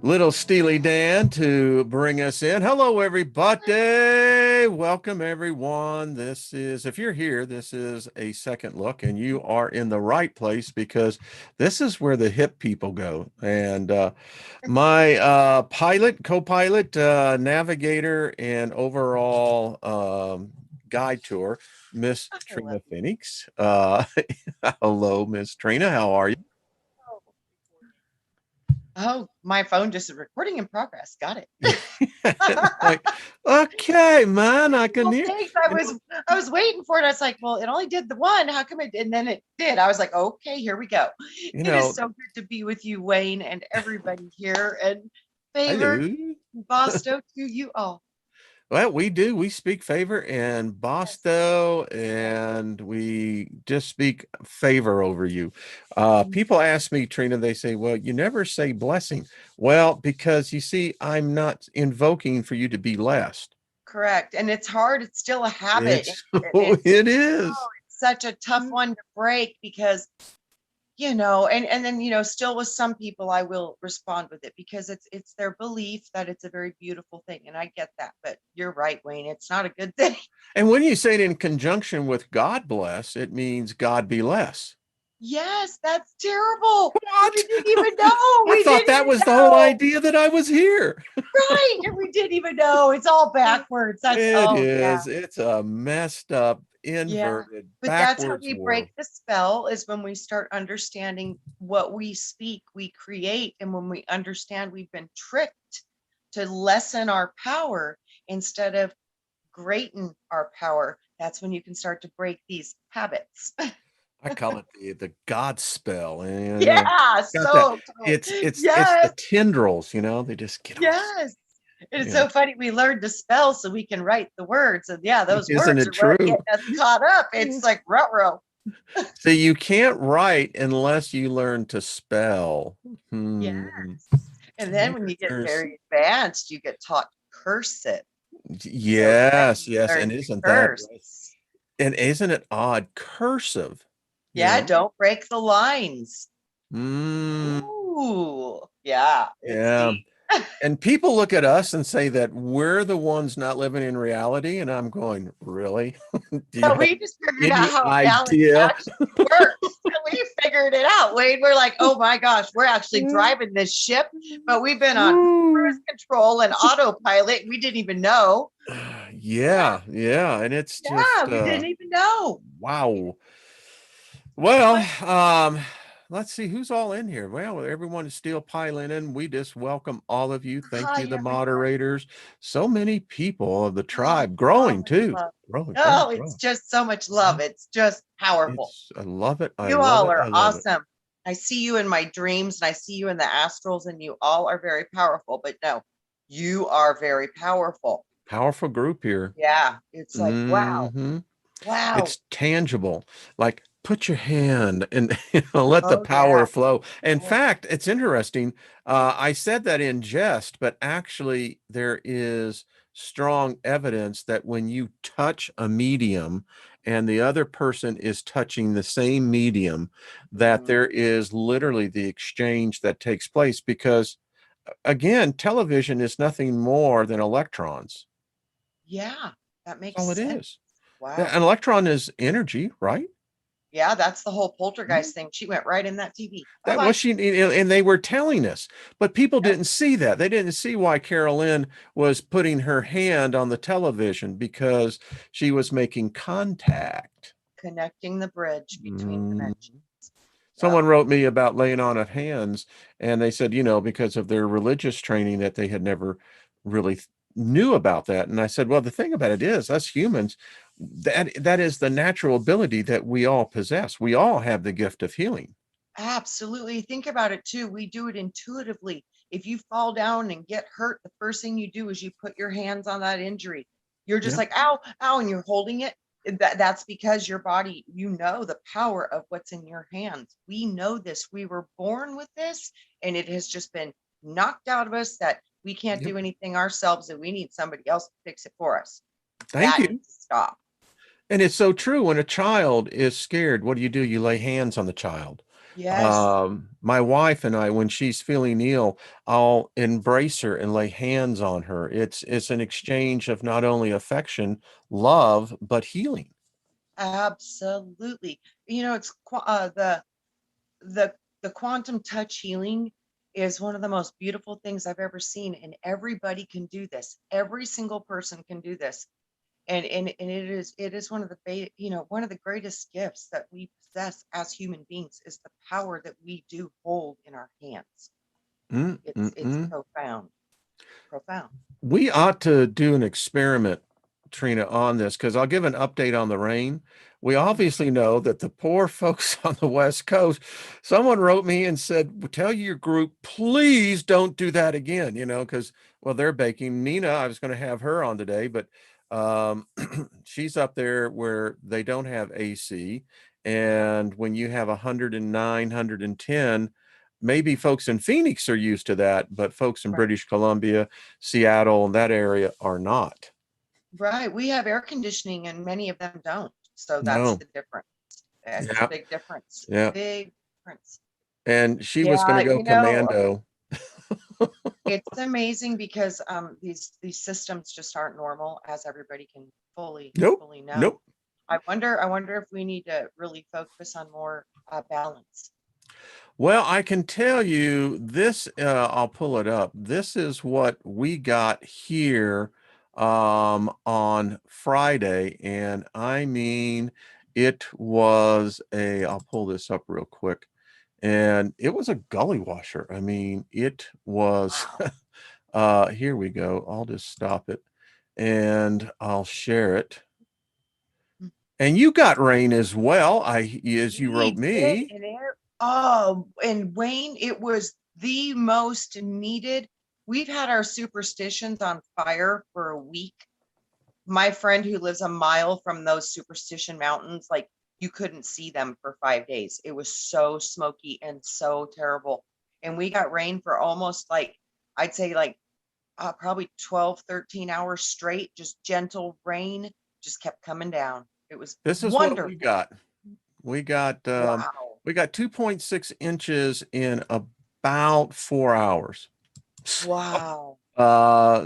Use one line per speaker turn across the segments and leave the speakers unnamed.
Little Steely Dan to bring us in. Hello, everybody. Welcome, everyone. This is, if you're here, this is a second look, and you are in the right place because this is where the hip people go. And my co-pilot, navigator, and overall guide tour, Miss
I love
Trina Phoenix. Hello, Miss Trina. How are you?
Oh, my phone just recording in progress. Got it.
Like, okay, man, I can
Well,
hear.
thanks.
You know,
I was waiting for it. I was like, well, it only did the one. How come it did? And then it did. I was like, okay, here we go.
you
It is
know,
so good to be with you, Wayne, and everybody here. And favor,
hello.
Bosto to you all.
Well, we do. We speak favor and
Yes.
Bosto,
Yes.
and we just speak favor over you. People ask me, Trina, they say, well, you never say blessing. Well, because you see, I'm not invoking for you to be blessed.
Correct. And it's hard. It's still a habit.
It's,
And
it is.
it's such a tough one to break because and then still with some people I will respond with it because it's their belief that it's a very beautiful thing, and I get that, but you're right, Wayne, it's not a good thing.
And when you say it in conjunction with God bless, it means God be less.
Yes, that's terrible. We
What?
didn't even know.
I
We
thought
didn't
that
even
was the whole
know.
idea that I was here.
Right, and we didn't even know. It's all backwards. That's
It
oh yeah.
is. It's a messed up,
Yeah,
inverted,
but that's how
backwards
we
world.
break the spell is when we start understanding what we speak, we create. And when we understand we've been tricked to lessen our power instead of greaten our power, that's when you can start to break these habits.
I call it the God spell, and
Yeah,
got that.
so cool.
It's the
Yes,
tendrils. They just get all.
yes. And it's
Yeah,
so funny. We learned to spell so we can write the words. And yeah, those
isn't
words
it
are what
true?
get us caught up. It's like ruh-roh.
So you can't write unless you learn to spell.
Yes.
Hmm.
And then when you get
There's
very advanced, you get taught cursive. So then
yes,
you
yes,
learn
and
to
isn't that right?
curse.
And isn't it odd? Cursive, you
Yeah,
know?
don't break the lines.
Mm,
Ooh, yeah, it's
yeah.
deep.
And people look at us and say that we're the ones not living in reality. And I'm going, really? Do you
So
have
we just figured out
any
how reality
idea?
actually works. And we figured it out, Wade. We're like, oh my gosh, we're actually driving this ship, but we've been on cruise
Woo.
control and autopilot. We didn't even know.
Yeah, yeah. And it's
Yeah,
just
we didn't even know.
wow. Well,
But
let's see who's all in here. Well, everyone is still piling in. We just welcome all of you. Thank you,
hi,
the
everybody.
moderators. So many people of the
Oh,
tribe
so
growing
much
too.
love.
Growing, growing,
Oh, it's
growing.
just so much love. It's just powerful.
I love it. I
You
love
all
it.
are
I love it.
awesome. I see you in my dreams and I see you in the astrals, and you all are very powerful. But no, you are very powerful.
Powerful group here.
Yeah, it's like, wow,
Hmm.
wow.
It's tangible. Like put your hand and let the
Oh, yeah.
power flow. In
Oh,
fact, it's interesting. I said that in jest, but actually there is strong evidence that when you touch a medium and the other person is touching the same medium, that
mhm.
there is literally the exchange that takes place because again, television is nothing more than electrons.
Yeah, that
That's
makes
all it
sense.
is.
Wow.
An electron is energy, right?
Yeah, that's the whole
Mhm.
poltergeist thing. She went right in that TV. Bye
That was
bye.
she, and they were telling us, but people
Yep.
didn't see that. They didn't see why Carolyn was putting her hand on the television because she was making contact.
Connecting the bridge between
Mm.
dimensions. Yep.
Someone wrote me about laying on of hands, and they said, because of their religious training, that they had never really knew about that. And I said, well, the thing about it is, us humans, that is the natural ability that we all possess. We all have the gift of healing.
Absolutely. Think about it too. We do it intuitively. If you fall down and get hurt, the first thing you do is you put your hands on that injury. You're just
Yeah.
like, ow, ow, and you're holding it. That's because your body, the power of what's in your hands. We know this. We were born with this, and it has just been knocked out of us that we can't
Yep.
do anything ourselves and we need somebody else to fix it for us.
Thank
That
you.
needs to stop.
And it's so true. When a child is scared, what do? You lay hands on the child.
Yes.
My wife and I, when she's feeling ill, I'll embrace her and lay hands on her. It's an exchange of not only affection, love, but healing.
Absolutely. It's the the quantum touch healing is one of the most beautiful things I've ever seen, and everybody can do this. Every single person can do this, and it is one of the one of the greatest gifts that we possess as human beings is the power that we do hold in our hands.
Mm, mm,
It's
mm.
profound, profound.
We ought to do an experiment, Trina, on this because I'll give an update on the rain. We obviously know that the poor folks on the West Coast, someone wrote me and said, tell your group, please don't do that again, because, well, they're baking. Nina, I was going to have her on today, but she's up there where they don't have AC. And when you have 109, 110, maybe folks in Phoenix are used to that, but folks in
Right.
British Columbia, Seattle, and that area are not.
Right. We have air conditioning and many of them don't. So that's
No.
the difference. It's a
Yeah.
big difference.
Yeah.
Big difference.
And she was going
Yeah,
to go commando.
it's amazing because these systems just aren't normal, as everybody can
Nope.
fully know.
Nope.
I wonder if we need to really focus on more balance.
Well, I can tell you this, I'll pull it up. This is what we got here on Friday. And I mean, it was I'll pull this up real quick. And it was a gully washer. I mean, it was,
Wow.
here we go. I'll just stop it and I'll share it. And you got rain as well, as you wrote
We did
me.
and Wayne, it was the most needed. We've had our superstitions on fire for a week. My friend who lives a mile from those superstition mountains, like you couldn't see them for 5 days. It was so smoky and so terrible. And we got rain for almost like, I'd say like probably 12, 13 hours straight, just gentle rain, just kept coming down. It was
This is what we
wonderful.
got. We got
Wow.
we got 2.6 inches in about 4 hours.
Wow.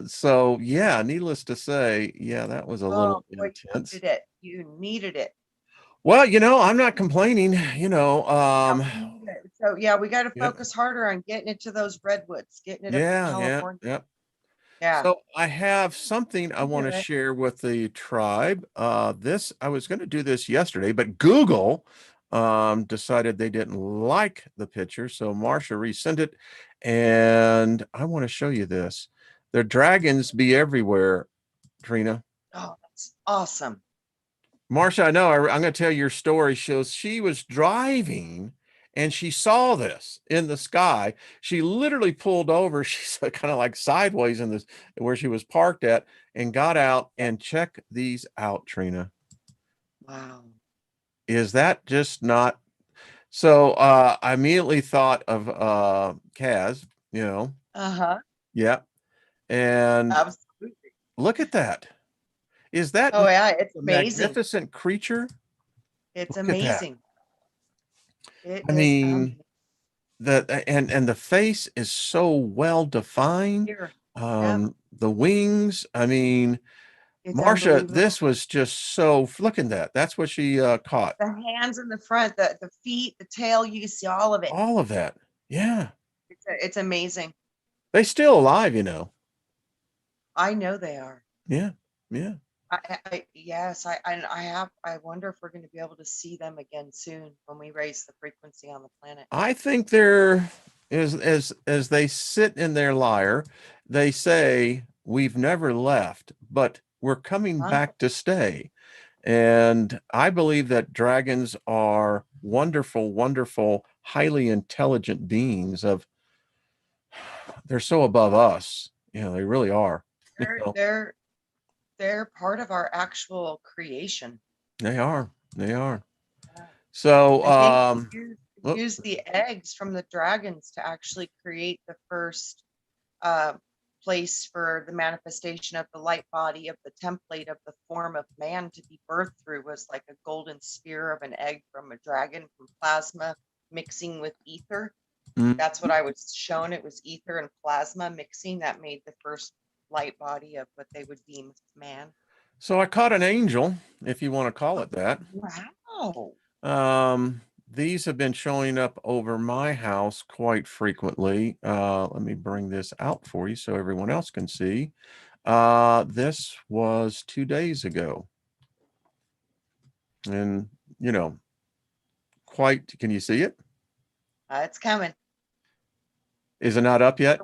So yeah, needless to say, yeah, that was a
Oh
little
boy, you
intense.
needed it. You needed it.
Well, I'm not complaining,
No, we need it. So yeah, we got to
yeah,
focus harder on getting it to those redwoods, getting it up to
yeah, yeah,
California.
yeah.
Yeah.
So I have something I
You
want
do
to
it.
share with the tribe. This I was going to do this yesterday, but Google decided they didn't like the picture, so Marsha resent it, and I want to show you this. The dragons be everywhere, Trina.
Oh, that's awesome.
Marsha, I know. I'm going to tell your story. She was driving and she saw this in the sky. She literally pulled over. She's kind of like sideways in this where she was parked at and got out
Yeah.
and check these out, Trina.
Wow.
Is that just not so? I immediately thought of Kaz,
Uh-huh.
yeah. And
Absolutely.
look at that. Is that
Oh
not
yeah, it's
a
amazing.
magnificent creature?
It's
Look at that.
amazing. It
I
is
mean, and the face is so well defined.
here. Yep.
The wings, I mean,
It's
Marsha,
unbelievable.
this was just so look at that. That's what she caught.
The hands in the front, the feet, the tail, you see all of it.
All of that. Yeah.
It's amazing.
They still alive.
I know they are.
Yeah. Yeah.
Yes, I wonder if we're going to be able to see them again soon when we raise the frequency on the planet.
I think they're as they sit in their lyre, they say, we've never left, but we're coming
Huh?
back to stay. And I believe that dragons are wonderful, wonderful, highly intelligent beings they're so above us. They really are. You
They're
know,
they're they're part of our actual creation.
they are. They are.
Yeah.
So,
I think we
look,
use the eggs from the dragons to actually create the first uh, place for the manifestation of the light body of the template of the form of man to be birthed through was like a golden sphere of an egg from a dragon from plasma. mixing with ether.
Mm.
That's what I was shown. It was ether and plasma mixing that made the first light body of what they would deem man.
So I caught an angel, if you want to call it that.
Wow.
These have been showing up over my house quite frequently. Let me bring this out for you so everyone else can see. This was 2 days ago. And, you know, quite, can you see it?
It's coming.
Is it not up yet?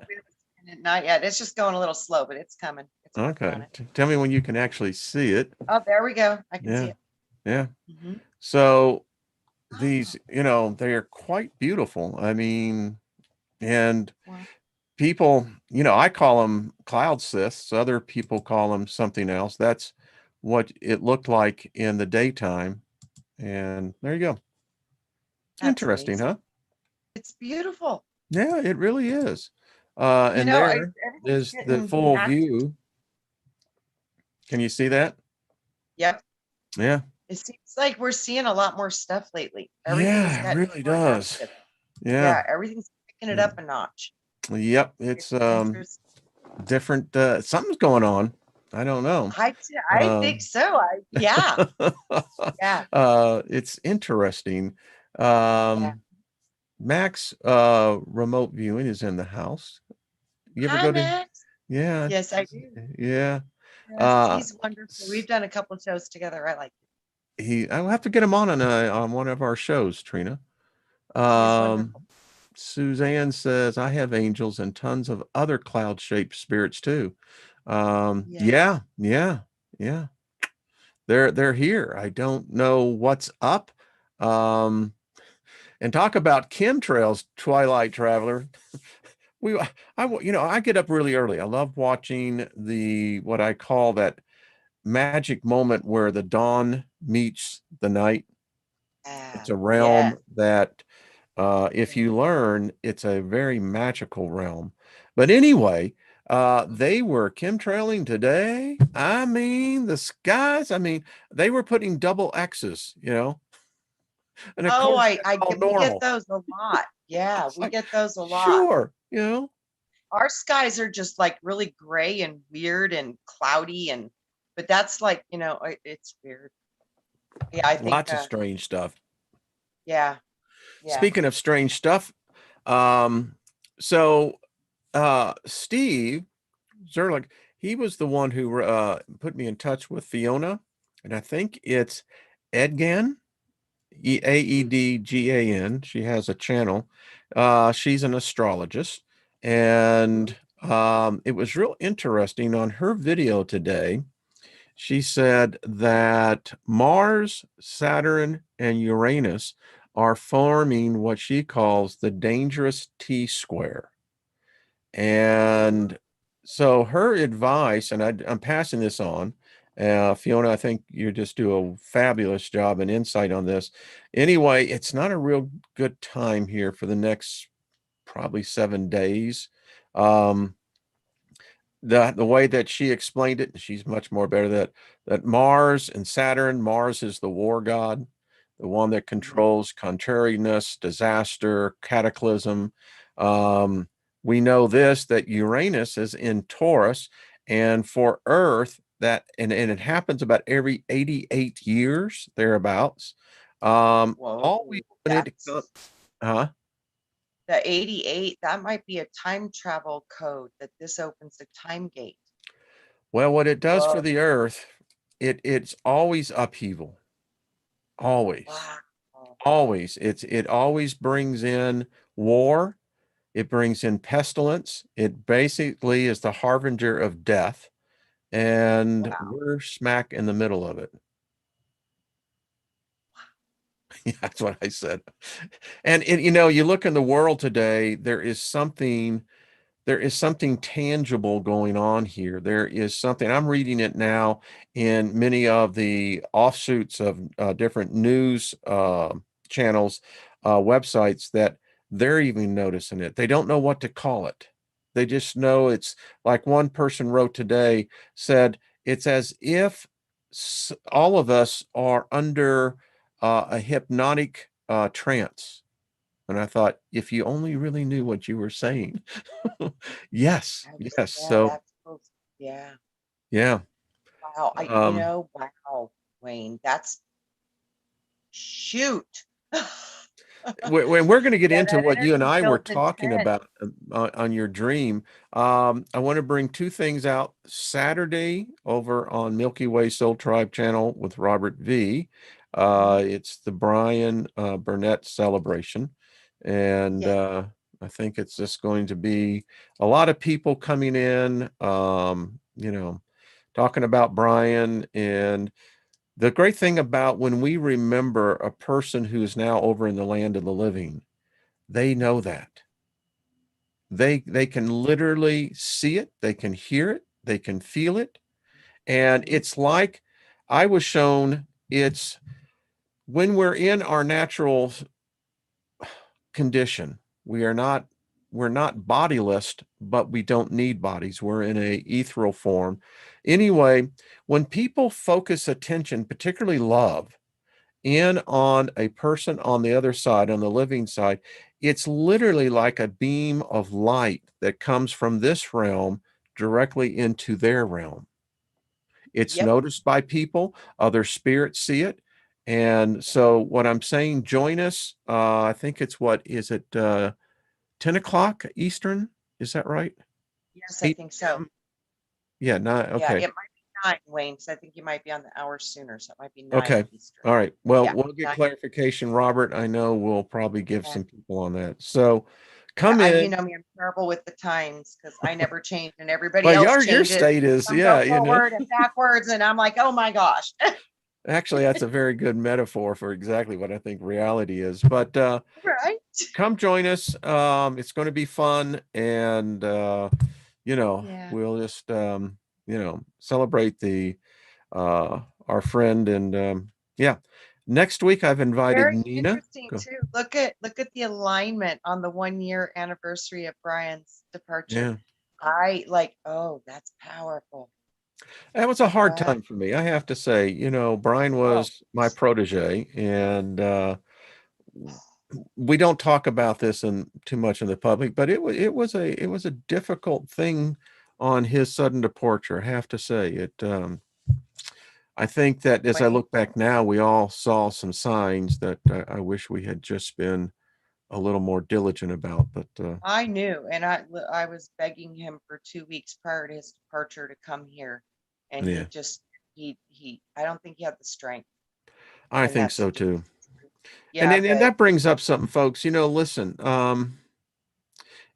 Not yet. It's just going a little slow, but it's coming. It's working on
Okay.
it.
Tell me when you can actually see it.
Oh, there we go. I can see
Yeah.
it.
Yeah.
Mhm.
So these,
Oh,
you know, they are quite beautiful. I mean, and
wow.
people, you know, I call them cloud cysts. Other people call them something else. That's what it looked like in the daytime. And there you go.
That's
Interesting,
amazing.
huh?
It's beautiful.
Yeah, it really is.
You
And
know,
there
everything's
is the
getting
full
back.
view. Can you see that?
Yep.
Yeah.
It seems like we're seeing a lot more stuff lately. Everything's
Yeah, it
getting
really
more
does.
active.
Yeah.
Yeah, everything's picking it
Yeah.
up a notch.
Yep. It's
It's interesting.
different. Something's going on. I don't know.
I think so. Yeah. Yeah.
It's interesting.
Yeah.
Max remote viewing is in the house. You ever
Hi,
go to
Max.
yeah,
Yes, I do.
yeah.
Yes,
Uh
he's wonderful. We've done a couple of shows together. I like
I'll have to get him on one of our shows, Trina.
him. He is
Um
wonderful.
Suzanne says I have angels and tons of other cloud-shaped spirits too.
Yeah.
Yeah, yeah, yeah. They're here. I don't know what's up. Um and talk about chemtrails, Twilight Traveler. We you know, I get up really early. I love watching the what I call that magic moment where the dawn meets the night. It's a
Yes.
realm that if you learn, it's a very magical realm. But anyway, they were chemtrailing today. I mean, the skies, I mean, they were putting double X's, you know, and of
Oh,
course that's all
we get
normal.
those a lot. Yeah,
It's
we
like,
get those a lot.
sure, you know,
Our skies are just like really gray and weird and cloudy but that's like, it's weird. Yeah, I think
lots of strange stuff.
yeah, yeah.
Speaking of strange stuff, um, so Steve Zerlich, he was the one who put me in touch with Fiona, and I think it's Edgan, Aedgan. She has a channel. She's an astrologist, and it was real interesting on her video today. She said that Mars, Saturn, and Uranus are forming what she calls the dangerous T-square. And so her advice, and I'm passing this on, Fiona, I think you just do a fabulous job and insight on this. Anyway, it's not a real good time here for the next probably 7 days. Um, the way that she explained it, she's much more better that Mars and Saturn, Mars is the war god, the one that controls contrariness, disaster, cataclysm. Um, we know this that Uranus is in Taurus, and for Earth, that and it happens about every 88 years, thereabouts.
Whoa,
Always when it
that's
huh?
the 88. That might be a time travel code that this opens the time gate.
Well, what it does for
Whoa.
the Earth, it's always upheaval. Always.
Wow.
Always. It always brings in war. It brings in pestilence. It basically is the harbinger of death, and
Wow.
we're smack in the middle of it. Yeah, that's what I said. And you know, you look in the world today, there is something tangible going on here. There is something, I'm reading it now in many of the offshoots of different news channels, websites, that they're even noticing it. They don't know what to call it. They just know it's like one person wrote today, said it's as if all of us are under a hypnotic trance. And I thought, if you only really knew what you were saying. Yes, yes.
Yeah,
So
that's close. Yeah.
yeah.
Wow.
Um,
Wow, Wayne, that's shoot.
when we're going to get
Yeah,
into
that
what you and
energy
I were
feels
talking
intense.
about on your dream, I want to bring two things out Saturday over on Milky Way Soul Tribe channel with Robert V.
Mhm.
It's the Brian Burnett celebration. And
Yeah.
I think it's just going to be a lot of people coming in, talking about Brian. And the great thing about when we remember a person who's now over in the land of the living, they know that. They can literally see it, they can hear it, they can feel it. And
Mhm.
it's like I was shown it's when we're in our natural condition, we're not bodiless, but we don't need bodies. We're in a ethereal form. Anyway, when people focus attention, particularly love, in on a person on the other side, on the living side, it's literally like a beam of light that comes from this realm directly into their realm. It's
Yep.
noticed by people, other spirits see it. And
Yep.
so what I'm saying, join us. I think it's what is it 10 o'clock Eastern? Is that right?
Yes, I
8
think so.
p.m. Yeah, nine.
Yeah,
Okay.
it might be 9, Wayne, because I think you might be on the hour sooner, so it might be 9
Okay.
Eastern.
All right. Well,
Yeah,
we'll get
9.
clarification, Robert. I know we'll probably give
Yeah.
some people on that. So
Yeah,
come in.
you know me, I'm terrible with the times because I never change and everybody
Well,
else
your
changes.
state is,
Some go
yeah,
forward and backwards, and I'm like, oh my gosh.
actually, that's a very good metaphor for exactly what I think reality is. But
Right?
come join us. It's going to be fun. And,
Yeah.
we'll just, celebrate our friend. And yeah, next week I've invited
Very
Nina.
interesting
Go.
too. Look at the alignment on the 1 year anniversary of Brian's departure.
Yeah.
I like, oh, that's powerful.
That was a hard
Wow.
time for me. I have to say, Brian
Oh,
was my protege, and we don't talk about this in too much in the public, but it was a difficult thing on his sudden departure. I have to say it. I think that as I
Wayne,
look back now, we all saw some signs that I wish we had just been a little more diligent about. But
I knew, and I was begging him for 2 weeks prior to his departure to come here, and
yeah,
he I don't think he had the strength,
I
and
think
that's
so
just
too. And
yeah.
and that brings up something, folks. Listen.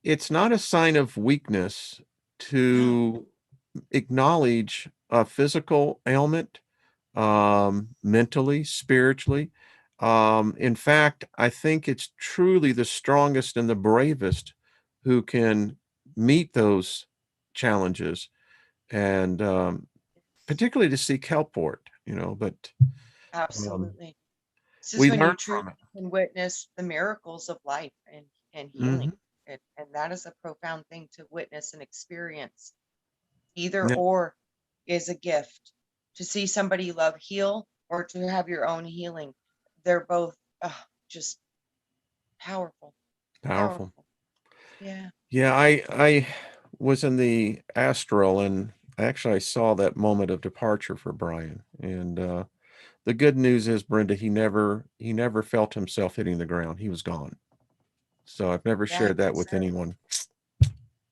It's not a sign of weakness
No,
to acknowledge a physical ailment, mentally, spiritually. In fact, I think it's truly the strongest and the bravest who can meet those challenges and particularly to seek help for it, but um,
absolutely. This is
we
when you
learn
truly
from it.
can witness the miracles of life and healing.
Hmm.
And that is a profound thing to witness and experience. Either
Yeah,
or is a gift. To see somebody you love heal or to have your own healing. They're both just powerful,
powerful.
powerful. Yeah.
Yeah, I was in the astral and actually I saw that moment of departure for Brian. And the good news is, Brenda, he never felt himself hitting the ground. He was gone. So I've never
Yeah,
shared that with anyone.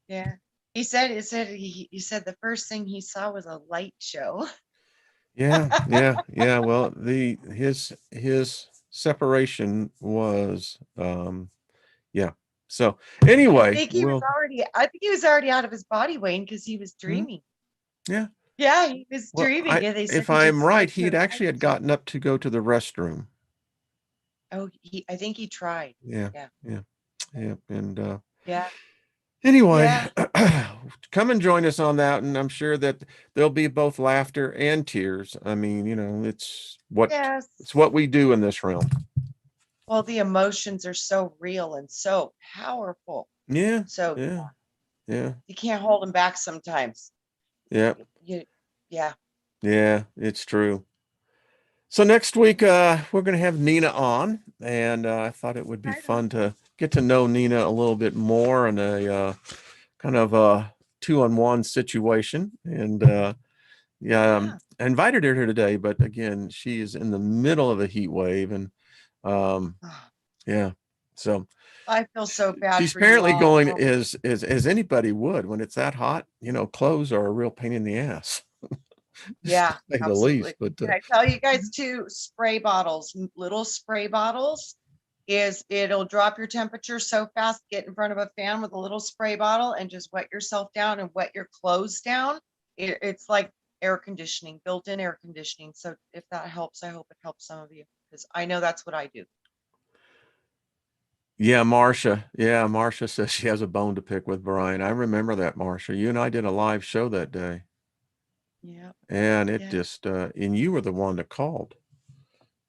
yeah. He said the first thing he saw was a light show.
Yeah, yeah, yeah. Well, the his separation was yeah. So anyway,
I think he was already out of his body, Wayne, because he was
mhm,
dreaming.
yeah.
Yeah, he was
Well,
dreaming.
I
Yeah, they said
if
he
I'm
just
right,
went to
he'd
a
actually had
light.
gotten up to go to the restroom.
Oh, I think he tried.
Yeah,
Yeah.
yeah, yeah. And
Yeah.
anyway,
Yeah.
come and join us on that, and I'm sure that there'll be both laughter and tears. I mean,
Yes.
it's what we do in this realm.
Well, the emotions are so real and so powerful.
Yeah,
So
yeah, yeah,
you can't hold them back sometimes.
yeah,
You, yeah.
yeah. It's true. So next week, we're going to have Nina on, and I thought it would be
Right on.
fun to get to know Nina a little bit more in a kind of a 2-on-1 situation. And yeah,
Yeah.
I invited her here today, but again, she is in the middle of a heat wave, and um,
Ah,
yeah, so
I feel so bad
she's
for you
apparently
all.
going as anybody would when it's that hot. Clothes are a real pain in the ass, just to
Yeah,
say the
absolutely.
least. But
Can I tell you guys too, spray bottles, little spray bottles it'll drop your temperature so fast. Get in front of a fan with a little spray bottle and just wet yourself down and wet your clothes down. It's like air conditioning, built-in air conditioning. So if that helps, I hope it helps some of you, because I know that's what I do.
yeah, Marsha says she has a bone to pick with Brian. I remember that, Marsha. You and I did a live show that day,
Yeah.
and it
Yeah.
just and you were the one that called.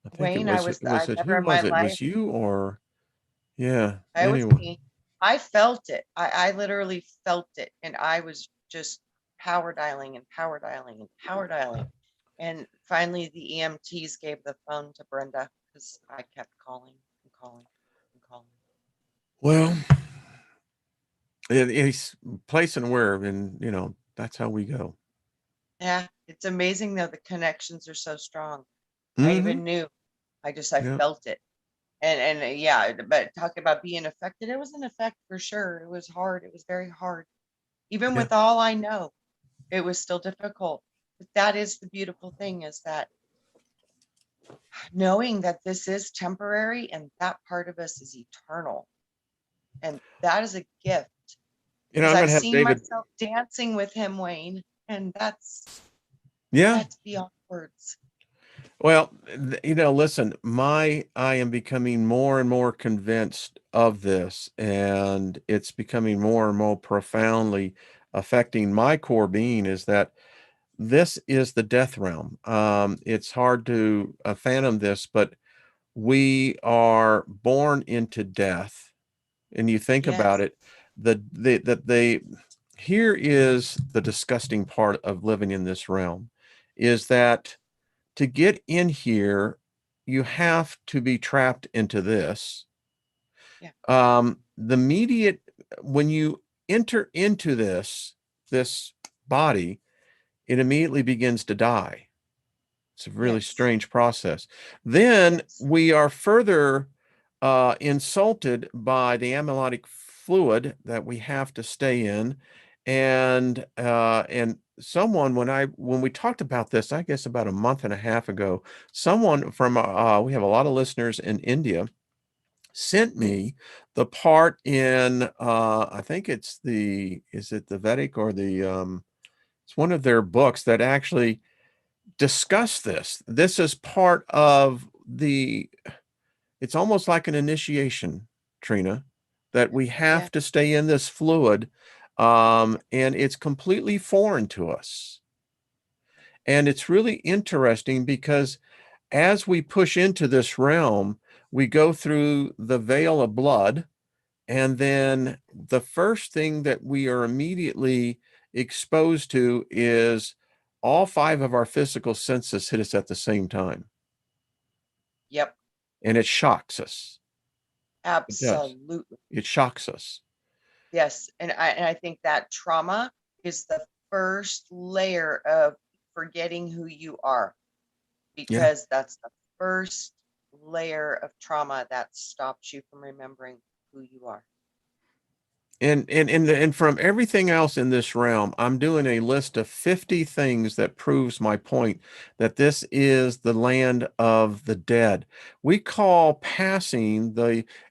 I think
Wayne,
was
I
it
never
who
in my
was it?
life,
Was you or yeah,
I was
anyway.
me. I felt it. I literally felt it. And I was just power dialing and power dialing and power dialing. And finally, the EMTs gave the phone to Brenda because I kept calling and calling and calling.
Well, it's place and where, and that's how we go.
Yeah, it's amazing though. The connections are so strong. I
Mm-hmm.
even knew. I
Yeah.
felt it. And yeah, but talking about being affected, it was an effect for sure. It was hard. It was very hard. Even
Yeah.
with all I know, it was still difficult. But that is the beautiful thing, is that knowing that this is temporary and that part of us is eternal. And that is a gift, because
I'm
I've
gonna have
seen
David.
myself dancing with him, Wayne, and
Yeah.
that's beyond words.
Well, listen, I am becoming more and more convinced of this, and it's becoming more and more profoundly affecting my core being, is that this is the death realm. It's hard to fathom this, but we are born into death. And you think about
Yes.
it, the here is the disgusting part of living in this realm, is that to get in here, you have to be trapped into this.
Yeah.
The immediate when you enter into this body, it immediately begins to die. It's a really
Yes.
strange process. Then
Yes.
we are further insulted by the amniotic fluid that we have to stay in, and someone when we talked about this, I guess about a month and a half ago, someone from we have a lot of listeners in India sent
Mhm.
me the part in I think is it the Vedic or the it's one of their books that actually discuss this. This is part of it's almost like an initiation, Trina, that we
Yeah.
have to stay in this fluid, and it's completely foreign to us. And it's really interesting because as we push into this realm, we go through the veil of blood, and then the first thing that we are immediately exposed to is all five of our physical senses hit us at the same time.
Yep.
And it shocks us. It does.
Absolutely.
It shocks us.
Yes. And I think that trauma is the first layer of forgetting who you are,
Yeah.
because that's the first layer of trauma that stops you from remembering who you are.
And from everything else in this realm, I'm doing a list of 50 things that proves my point that this is the land of the dead. We call passing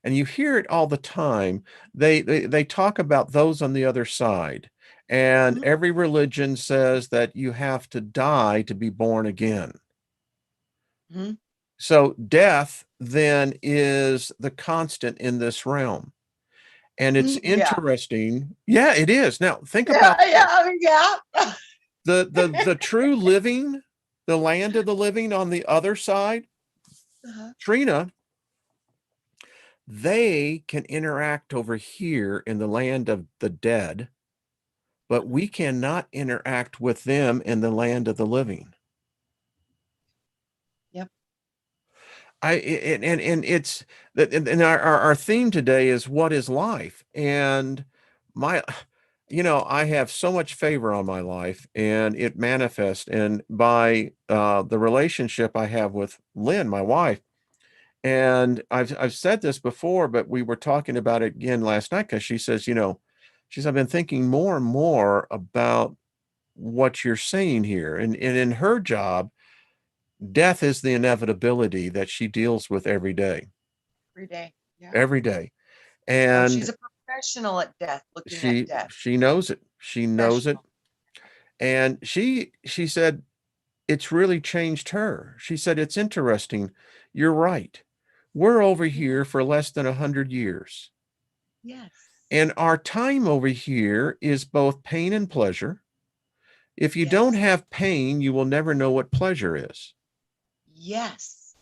and you hear it all the time. They talk about those on the other side. And
Mhm.
every religion says that you have to die to be born again.
Mhm.
So death then is the constant in this realm. And it's
Yeah.
interesting. Yeah, it is. Now, think
Yeah.
about this.
Yeah. Yeah.
The true living, the land of the living on the other side,
Uh-huh.
Trina, they can interact over here in the land of the dead, but we cannot interact with them in the land of the living.
Yep.
And it's that, and our theme today is what is life? And my, I have so much favor on my life, and it manifests and by the relationship I have with Lynn, my wife. And I've said this before, but we were talking about it again last night because she says, I've been thinking more and more about what you're saying here. And in her job, death is the inevitability that she deals with every day,
Every day. Yeah.
every day.
Oh, she's
And
a professional at death, looking at
she
death.
she knows it. She knows it.
Professional.
And she said it's really changed her. She said, it's interesting. You're right. We're over
Yeah.
here for less than 100 years.
Yes.
And our time over here is both pain and pleasure. If you don't
Yes.
have pain, you will never know what pleasure is.
Yes.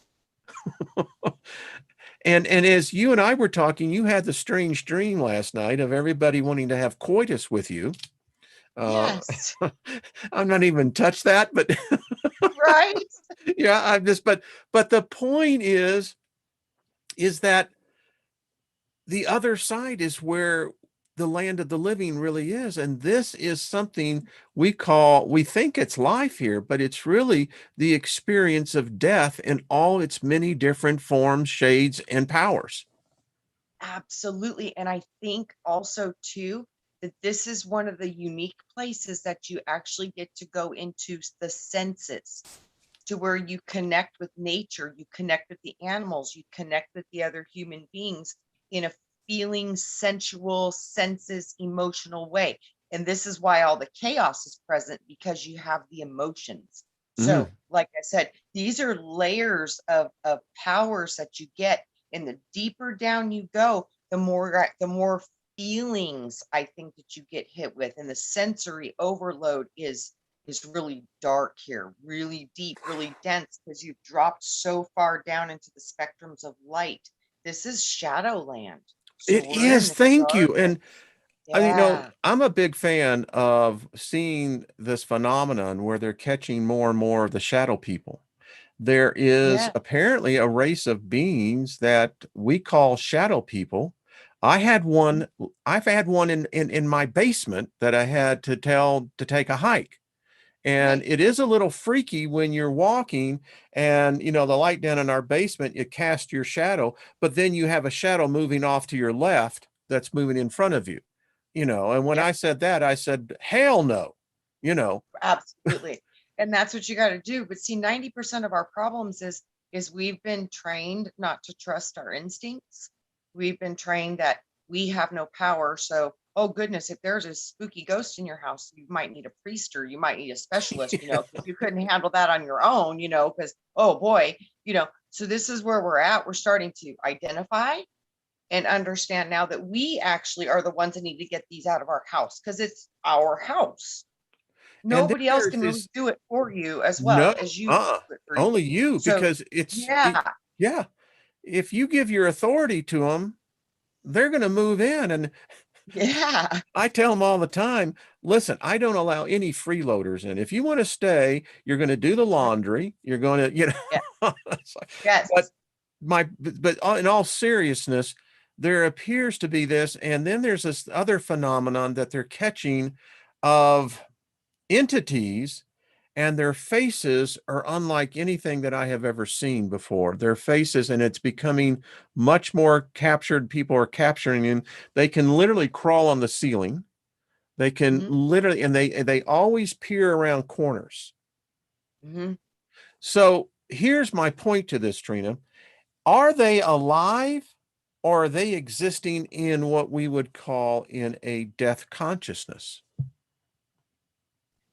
And as you and I were talking, you had the strange dream last night of everybody wanting to have coitus with you. Uh,
Yes.
I'm not even touched that, but
Right.
yeah, I'm just, but the point is that the other side is where the land of the living really is. And this is something we think it's life here, but it's really the experience of death in all its many different forms, shades, and powers.
Absolutely. And I think also too that this is one of the unique places that you actually get to go into the senses, to where you connect with nature, you connect with the animals, you connect with the other human beings in a feeling, sensual, senses, emotional way. And this is why all the chaos is present, because you have the emotions.
Mm,
So, like I said, these are layers of powers that you get. And the deeper down you go, the more feelings I think that you get hit with. And the sensory overload is really dark here, really deep, really dense, because you've dropped so far down into the spectrums of light. This is Shadowland. So
it
we're in
is.
the
Thank you.
darkest.
And
Yeah.
I'm a big fan of seeing this phenomenon where they're catching more and more of the shadow people. There is
Yeah.
apparently a race of beings that we call shadow people.
Mhm.
I've had one in my basement that I had to tell to take a hike. And
Right.
it is a little freaky when you're walking and the light down in our basement, you cast your shadow, but then you have a shadow moving off to your left that's moving in front of you. And when
Yep.
I said that, I said, hell no, you know.
Absolutely. And that's what you got to do. But see, 90% of our problems is we've been trained not to trust our instincts. We've been trained that we have no power. So, oh goodness, if there's a spooky ghost in your house, you might need a priest or you might need a specialist, because you couldn't handle that on your own, because oh boy, so this is where we're at. We're starting to identify and understand now that we actually are the ones that need to get these out of our house, because it's our house.
And then
Nobody else
there's
can really
this
do it for you as
no,
well as you do it for you.
only you,
So,
because
yeah,
yeah, if you give your authority to them, they're going to move in. And
yeah,
I tell them all the time, listen, I don't allow any freeloaders in. If you want to stay, you're going to do the
right,
laundry. You're going to,
yeah,
it's like-
yes,
but in all seriousness, there appears to be this, and then there's this other phenomenon that they're catching of entities, and their faces are unlike anything that I have ever seen before. Their faces, and it's becoming much more captured. People are capturing them. They can literally crawl on the ceiling. They can
hmm
literally, and they always peer around corners.
hmm
So here's my point to this, Trina. Are they alive, or are they existing in what we would call in a death consciousness?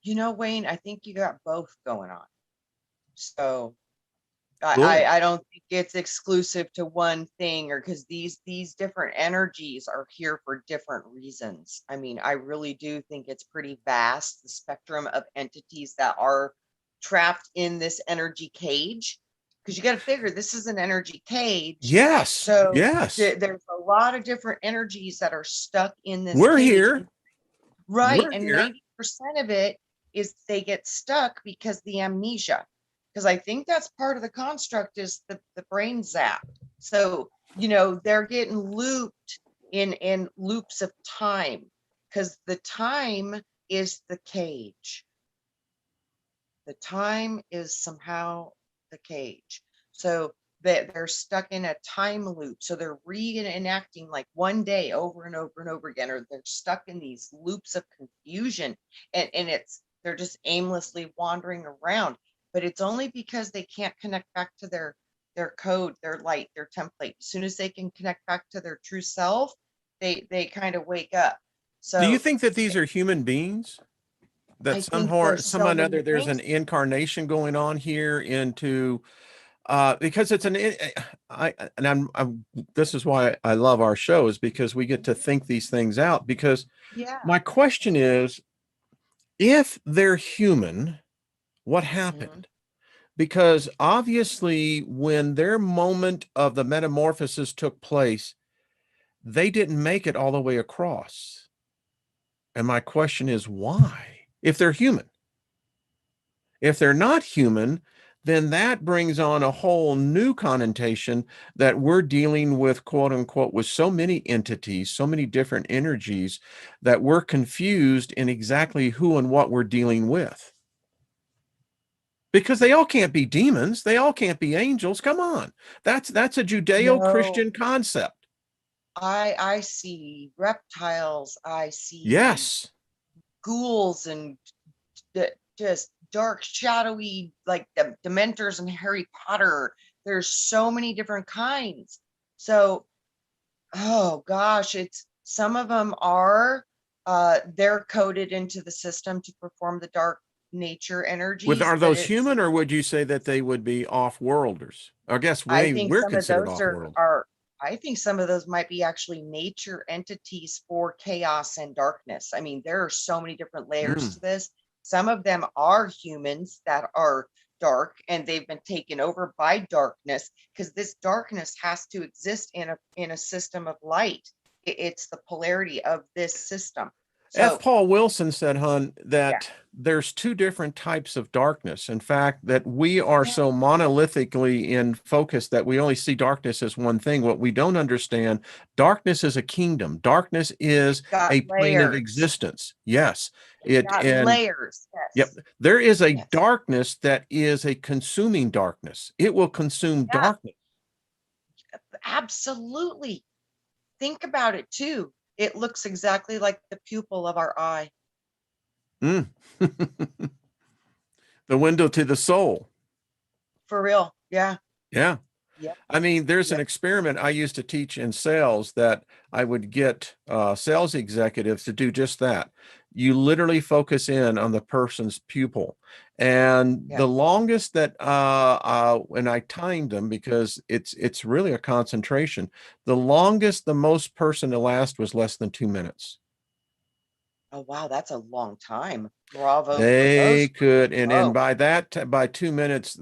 Wayne, I think you got both going on. So I,
Cool.
I I don't think it's exclusive to one thing, or because these different energies are here for different reasons. I mean, I really do think it's pretty vast, the spectrum of entities that are trapped in this energy cage. Because you got to figure this is an energy cage.
Yes.
So
Yes.
there's a lot of different energies that are stuck in this
We're
cage.
here.
Right.
We're
And
here.
90% of it is they get stuck because the amnesia. because I think that's part of the construct is the brain zap. So, you know, they're getting looped in loops of time because the time is the cage. The time is somehow the cage. So they're stuck in a time loop. So they're reenacting like one day over and over and over again, or they're stuck in these loops of confusion. And they're just aimlessly wandering around. But it's only because they can't connect back to their code, their light, their template. As soon as they can connect back to their true self, they kind of wake up.
Do you
So
think that these are human beings? That
I think there's
some
so
another
many
there's an
things.
incarnation going on here into because it's I and I'm this is why I love our shows, because we get to think these things out. Because
Yeah.
my question is, if they're human, what
Mhm.
happened? Because obviously when their moment of the metamorphosis took place, they didn't make it all the way across. And my question is, why? If they're human. If they're not human, then that brings on a whole new connotation that we're dealing with, quote unquote, with so many entities, so many different energies, that we're confused in exactly who and what we're dealing with. Because they all can't be demons, they all can't be angels. Come on. That's a
No,
Judeo-Christian concept.
I see reptiles, I see
Yes.
ghouls and just dark, shadowy, like the Dementors and Harry Potter. There's so many different kinds. So, oh gosh, it's some of them are they're coded into the system to perform the dark nature energies,
Are
but
those
it's
human, or would you say that they would be off-worlders? I guess
I
maybe
think
we're
some of
considered
those
off-world.
I think some of those might be actually nature entities for chaos and darkness. I mean, there are so many different layers
Mm.
to this. Some of them are humans that are dark and they've been taken over by darkness because this darkness has to exist in a system of light. It's the polarity of this system.
F.
So,
Paul Wilson said, hun,
yeah.
that there's two different types of darkness. In fact, that we are
Yeah.
so monolithically in focus that we only see darkness as one thing. What we don't understand, darkness is a kingdom. Darkness is
It's got
a plane of
layers.
existence. Yes.
It's got
And
layers.
yep,
Yes.
there is a
Yes.
darkness that is a consuming darkness. It will consume
Yeah,
darkness.
absolutely. Think about it too. It looks exactly like the pupil of our eye.
Mm. The window to the soul.
For real. Yeah.
Yeah.
Yep.
I mean, there's an
Yep.
experiment I used to teach in sales that I would get sales executives to do just that. You literally focus in on the person's pupil. And
Yeah.
the longest that, and I timed them because it's really a concentration. The longest the most person to last was less than 2 minutes.
Oh, wow. That's a long time. Bravo for
They
those
could,
folks.
and
Oh,
by by 2 minutes,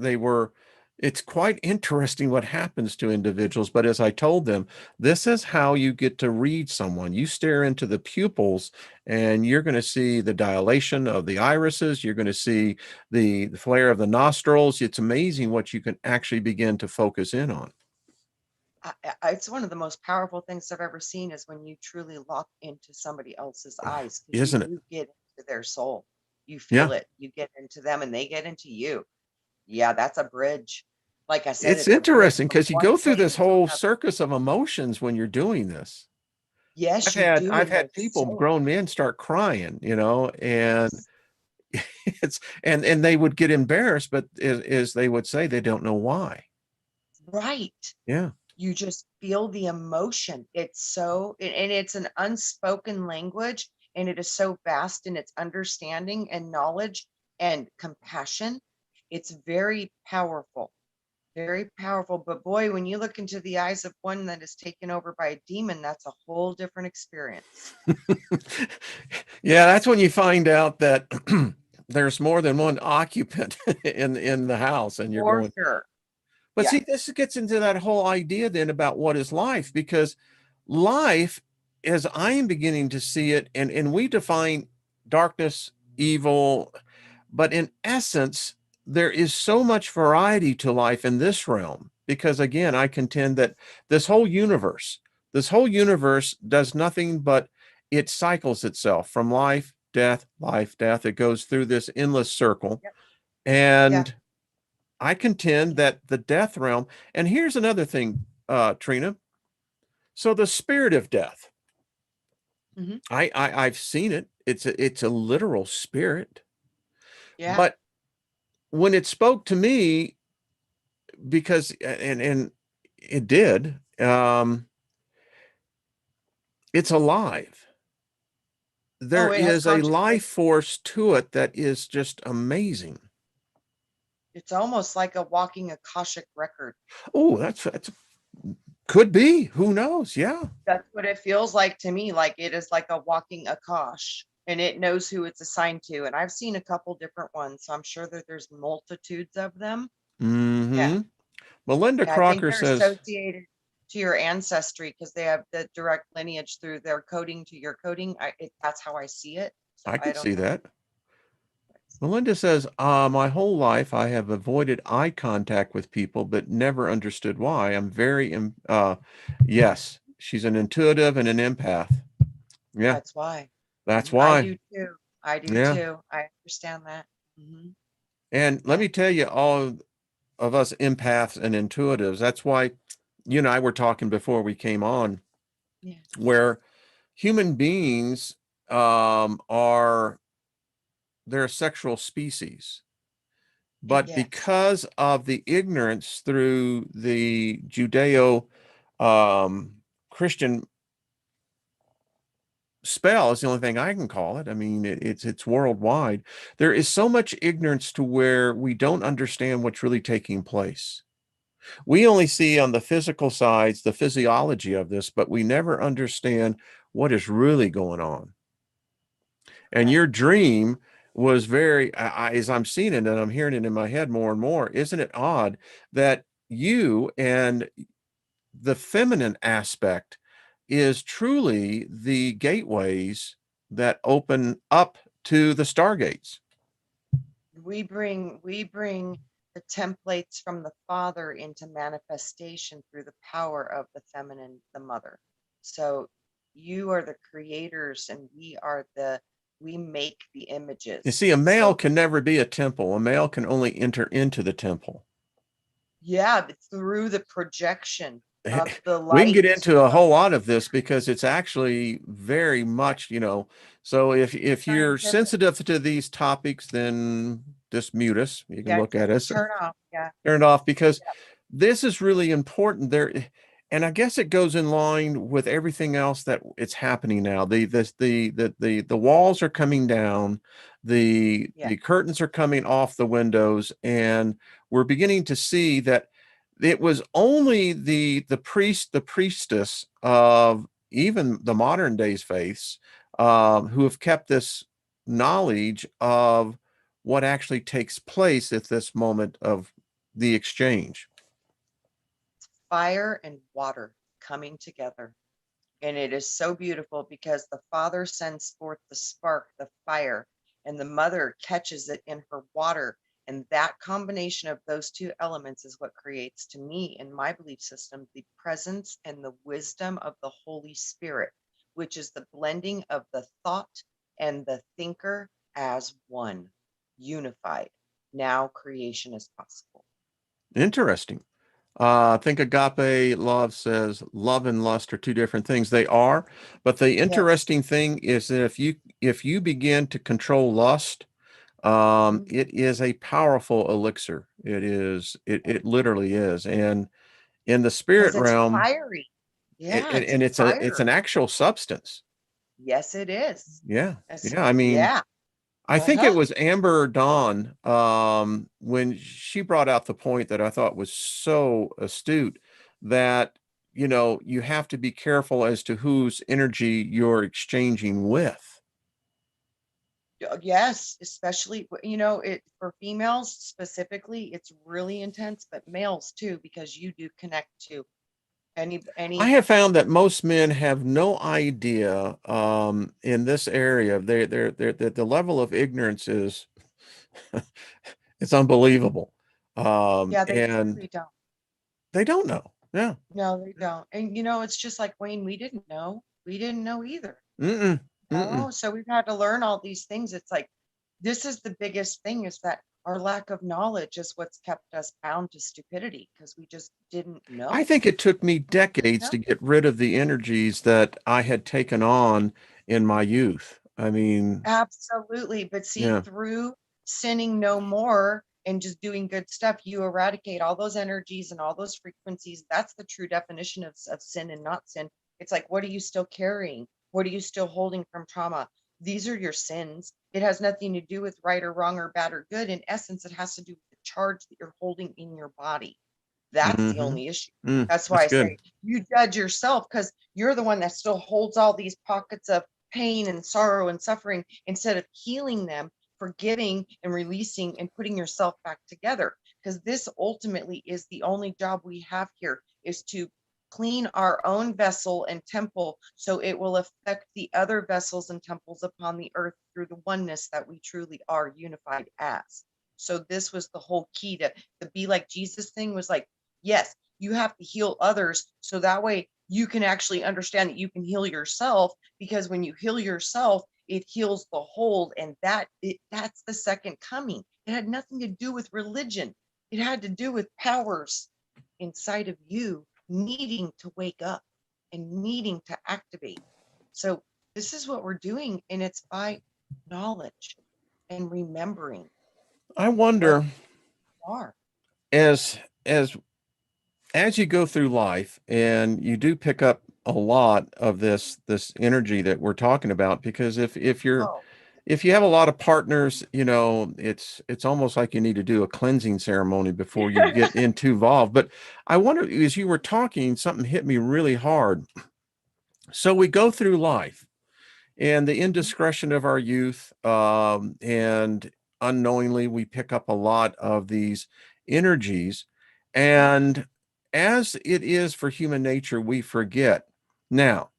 it's quite interesting what happens to individuals. But as I told them, this is how you get to read someone. You stare into the pupils and you're going to see the dilation of the irises. You're going to see the flare of the nostrils. It's amazing what you can actually begin to focus in on,
it's one of the most powerful things I've ever seen is when you truly lock into somebody else's eyes because you
isn't it?
do get into their soul. You
Yeah.
feel it. You get into them and they get into you. Yeah, that's a bridge. Like I said,
It's
it's a bridge
interesting
from
because you
one
go through
plane
this
to
whole
another.
circus of emotions when you're doing this.
Yes, you do.
I've
And they're
had people,
so
grown men, start crying, and
yes.
it's and they would get embarrassed, but as they would say, they don't know why.
Right.
Yeah.
You just feel the emotion. It's so, and it's an unspoken language, and it is so vast in its understanding and knowledge and compassion. It's very powerful, very powerful. But boy, when you look into the eyes of one that is taken over by a demon, that's a whole different experience.
Yeah, that's when you find out that there's more than one occupant in the house, and you're
For
going,
sure.
but
Yeah.
see, this gets into that whole idea then about what is life, because life, as I am beginning to see it, and we define darkness, evil, but in essence, there is so much variety to life in this realm, because again, I contend that this whole universe does nothing but it cycles itself from life, death, life, death. It goes through this endless circle.
Yep. Yeah.
And I contend that the death realm, and here's another thing, Trina. So the spirit of death,
Mhm.
I've seen it. It's a literal spirit.
Yeah.
But when it spoke to me, because and it did, it's alive. There
Oh, it has
is a
consciousness.
life force to it that is just amazing.
It's almost like a walking Akashic record.
Oh, that's could be. Who knows? Yeah.
That's what it feels like to me. Like it is like a walking Akash, and it knows who it's assigned to. And I've seen a couple different ones, so I'm sure that there's multitudes of them. Yeah.
Mm-hmm. Melinda
Yeah, I think
Crocker
they're
says,
associated to your ancestry because they have the direct lineage through their coding to your coding. That's how I see it. So
I
I
could
don't
see
know.
that. Melinda says, my whole life I have avoided eye contact with people, but never understood why. Yes, she's an intuitive and an empath. Yeah,
That's why.
that's
I
why.
do too. I do
Yeah.
too. I understand that. Hmm.
And let
Yeah.
me tell you, all of us empaths and intuitives, that's why you and I were talking before we came on,
Yeah.
where human beings are they're a sexual species. But
Yes.
because of the ignorance through the Judeo Christian spell is the only thing I can call it. I mean, it's worldwide. There is so much ignorance to where we don't understand what's really taking place. We only see on the physical sides the physiology of this, but we never understand what is really going on. And
Right.
your dream was very, as I'm seeing it and I'm hearing it in my head more and more, isn't it odd that you and the feminine aspect is truly the gateways that open up to the Stargates?
We bring the templates from the father into manifestation through the power of the feminine, the mother. So you are the creators and we make the
You
images.
see, a male
So
can never be a temple. A male can only enter into the temple.
yeah, but through the projection of the
We can get
light
into a
of
whole lot of this because it's actually very
yeah,
much, so if you're
scientific.
sensitive to these topics, then just mute us. You can
Yeah,
look at us,
turn off. Yeah.
turn it off, because this is really important there. And I guess it goes in line with everything else that it's happening now. The walls are coming down,
Yeah.
the curtains are coming off the windows, and we're beginning to see that it was only the priest, the priestess of even the modern days faiths, who have kept this knowledge of what actually takes place at this moment of the exchange.
Fire and water coming together. And it is so beautiful because the father sends forth the spark, the fire, and the mother catches it in her water. And that combination of those two elements is what creates, to me, in my belief system, the presence and the wisdom of the Holy Spirit, which is the blending of the thought and the thinker as one, unified. Now creation is possible.
Interesting. I think Agape Love says love and lust are two different things. They are, but the
Yes.
interesting thing is that if you begin to control lust,
Mhm.
it is a powerful elixir. It literally is. And in the spirit
Because it's
realm,
fiery.
it,
Yeah,
it
it's
and it's
fire.
an actual substance.
Yes, it is.
Yeah.
As
Yeah. I mean,
yeah.
I think it
Uh-huh.
was Amber Dawn, when she brought out the point that I thought was so astute, that you have to be careful as to whose energy you're exchanging with.
Yes, especially it for females specifically, it's really intense, but males too, because you do connect to
I
any
have found that most men have no idea, in this area. The level of ignorance is It's unbelievable.
Yeah, they
And
really don't.
they don't know. Yeah.
No, they don't. And it's just like Wayne, we didn't know. We didn't know either.
Mm-mm. Mm-mm.
Oh, so we've had to learn all these things. It's like this is the biggest thing is that our lack of knowledge is what's kept us bound to stupidity because we just didn't
I
know.
think it took me decades
No,
to get rid of the energies that I had taken on in my youth. I mean,
absolutely. But see,
yeah.
through sinning no more and just doing good stuff, you eradicate all those energies and all those frequencies. That's the true definition of sin and not sin. It's like, what are you still carrying? What are you still holding from trauma? These are your sins. It has nothing to do with right or wrong or bad or good. In essence, it has to do with the charge that you're holding in your body. That's the
Mm-hmm.
only issue.
Mm,
That's why
that's
I
good.
say you judge yourself because you're the one that still holds all these pockets of pain and sorrow and suffering instead of healing them, forgiving and releasing and putting yourself back together. Because this ultimately is the only job we have here is to clean our own vessel and temple so it will affect the other vessels and temples upon the earth through the oneness that we truly are unified as. So this was the whole key to the be like Jesus thing was like, yes, you have to heal others so that way you can actually understand that you can heal yourself because when you heal yourself it heals the whole and that's the second coming. It had nothing to do with religion. It had to do with powers inside of you needing to wake up and needing to activate. So this is what we're doing and it's by knowledge and remembering
I
what
wonder
we are.
as as as you go through life and you do pick up a lot of this energy that we're talking about, because
Oh,
if you have a lot of partners, it's almost like you need to do a cleansing ceremony before you get in too involved. But I wonder, as you were talking, something hit me really hard. So we go through life and the indiscretion of our youth, and unknowingly we pick up a lot of these energies, and as it is for human nature, we forget. Now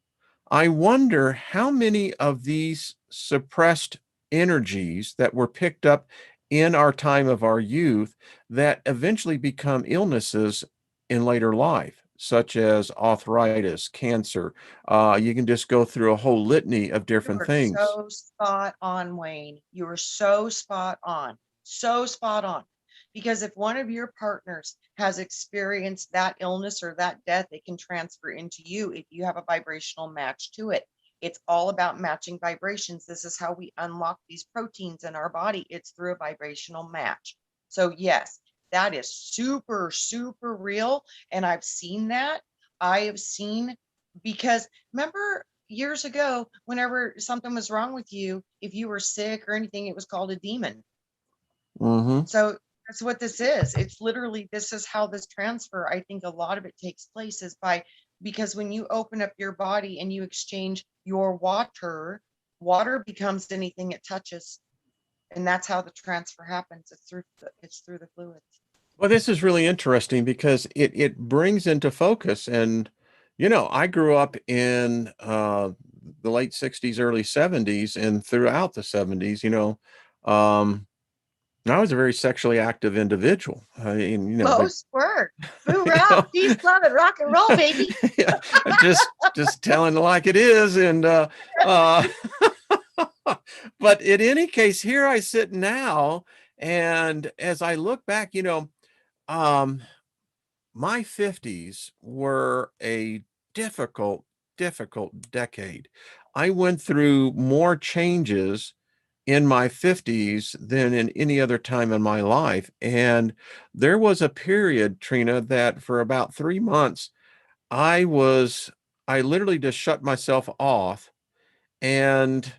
I wonder how many of these suppressed energies that were picked up in our time of our youth that eventually become illnesses in later life, such as arthritis, cancer. You can just go through a whole litany of
you
different
are
things.
so spot on, Wayne. You are so spot on. So spot on. Because if one of your partners has experienced that illness or that death, it can transfer into you if you have a vibrational match to it. It's all about matching vibrations. This is how we unlock these proteins in our body. It's through a vibrational match. So, yes, that is super, super real. And I've seen that. I have seen because remember years ago, whenever something was wrong with you, if you were sick or anything, it was called a demon.
Hmm.
So that's what this is. It's literally, this is how this transfer, I think a lot of it takes place is by, because when you open up your body and you exchange your water becomes anything it touches. And that's how the transfer happens. It's through the fluids.
Well, this is really interesting because it brings into focus, and I grew up in the late 60s, early 70s, and throughout the 70s, um, I was a very sexually active individual. I mean, but
Most work. Boo rap, peace, love, and rock and roll, baby.
yeah, just telling it like it is, and uh, but in any case, here I sit now, and as I look back, um, my 50s were a difficult, difficult decade. I went through more changes in my 50s than in any other time in my life. And there was a period, Trina, that for about 3 months, I was, I literally just shut myself off. And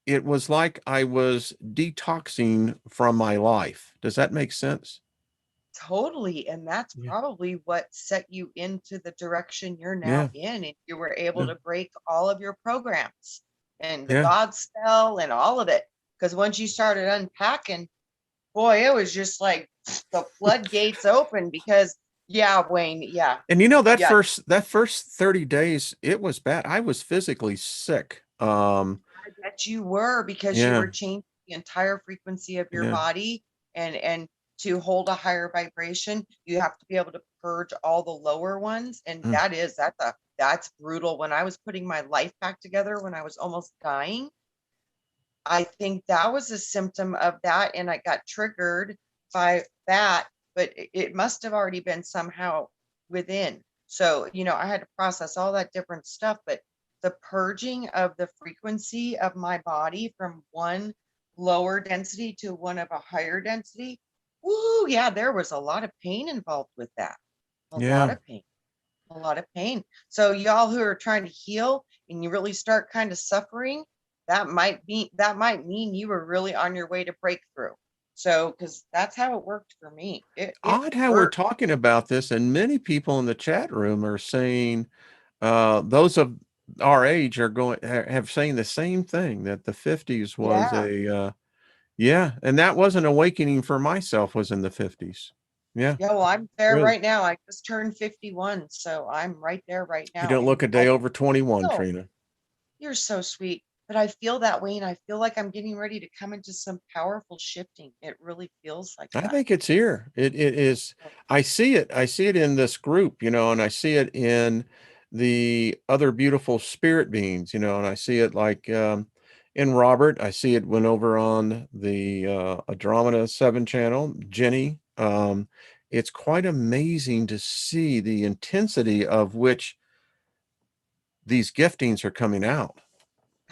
it was like I was detoxing from my life. Does that make sense?
Totally. And that's
Yeah.
probably what set you into the direction you're now
Yeah.
in. And you were able
Yeah.
to break all of your programs and the
Yeah.
God spell and all of it. Because once you started unpacking, boy, it was just like the floodgates open because, yeah, Wayne, yeah,
And
yeah,
that first 30 days, it was bad. I was physically sick.
I bet you were because you
Yeah,
were changing the entire frequency of your
yeah.
body. And to hold a higher vibration, you have to be able to purge all the lower ones. And
Mm.
that's brutal. When I was putting my life back together, when I was almost dying, I think that was a symptom of that. And I got triggered by that, but it must have already been somehow within. So, I had to process all that different stuff, but the purging of the frequency of my body from one lower density to one of a higher density. Woo, yeah, there was a lot of pain involved with that. A lot
Yeah.
of pain. A lot of pain. So y'all who are trying to heal and you really start kind of suffering, that might mean you were really on your way to breakthrough. So, because that's how it worked for me. It
Odd how we're
hurt.
talking about this, and many people in the chat room are saying, those of our age are have saying the same thing, that the 50s was
Yeah.
yeah, and that was an awakening for myself, was in the 50s. Yeah,
Yeah. Well, I'm there
really.
right now. I just turned 51, so I'm right there right
You
now.
don't look
And
a day over 21,
feel
Trina.
you're so sweet. But I feel that way, and I feel like I'm getting ready to come into some powerful shifting. It really feels like
I
that.
think it's here. It is. I see it. I see it in this group, and I see it in the other beautiful spirit beings, and I see it like in Robert. I see it when over on the Andromeda 7 channel, Jenny. It's quite amazing to see the intensity of which these giftings are coming out.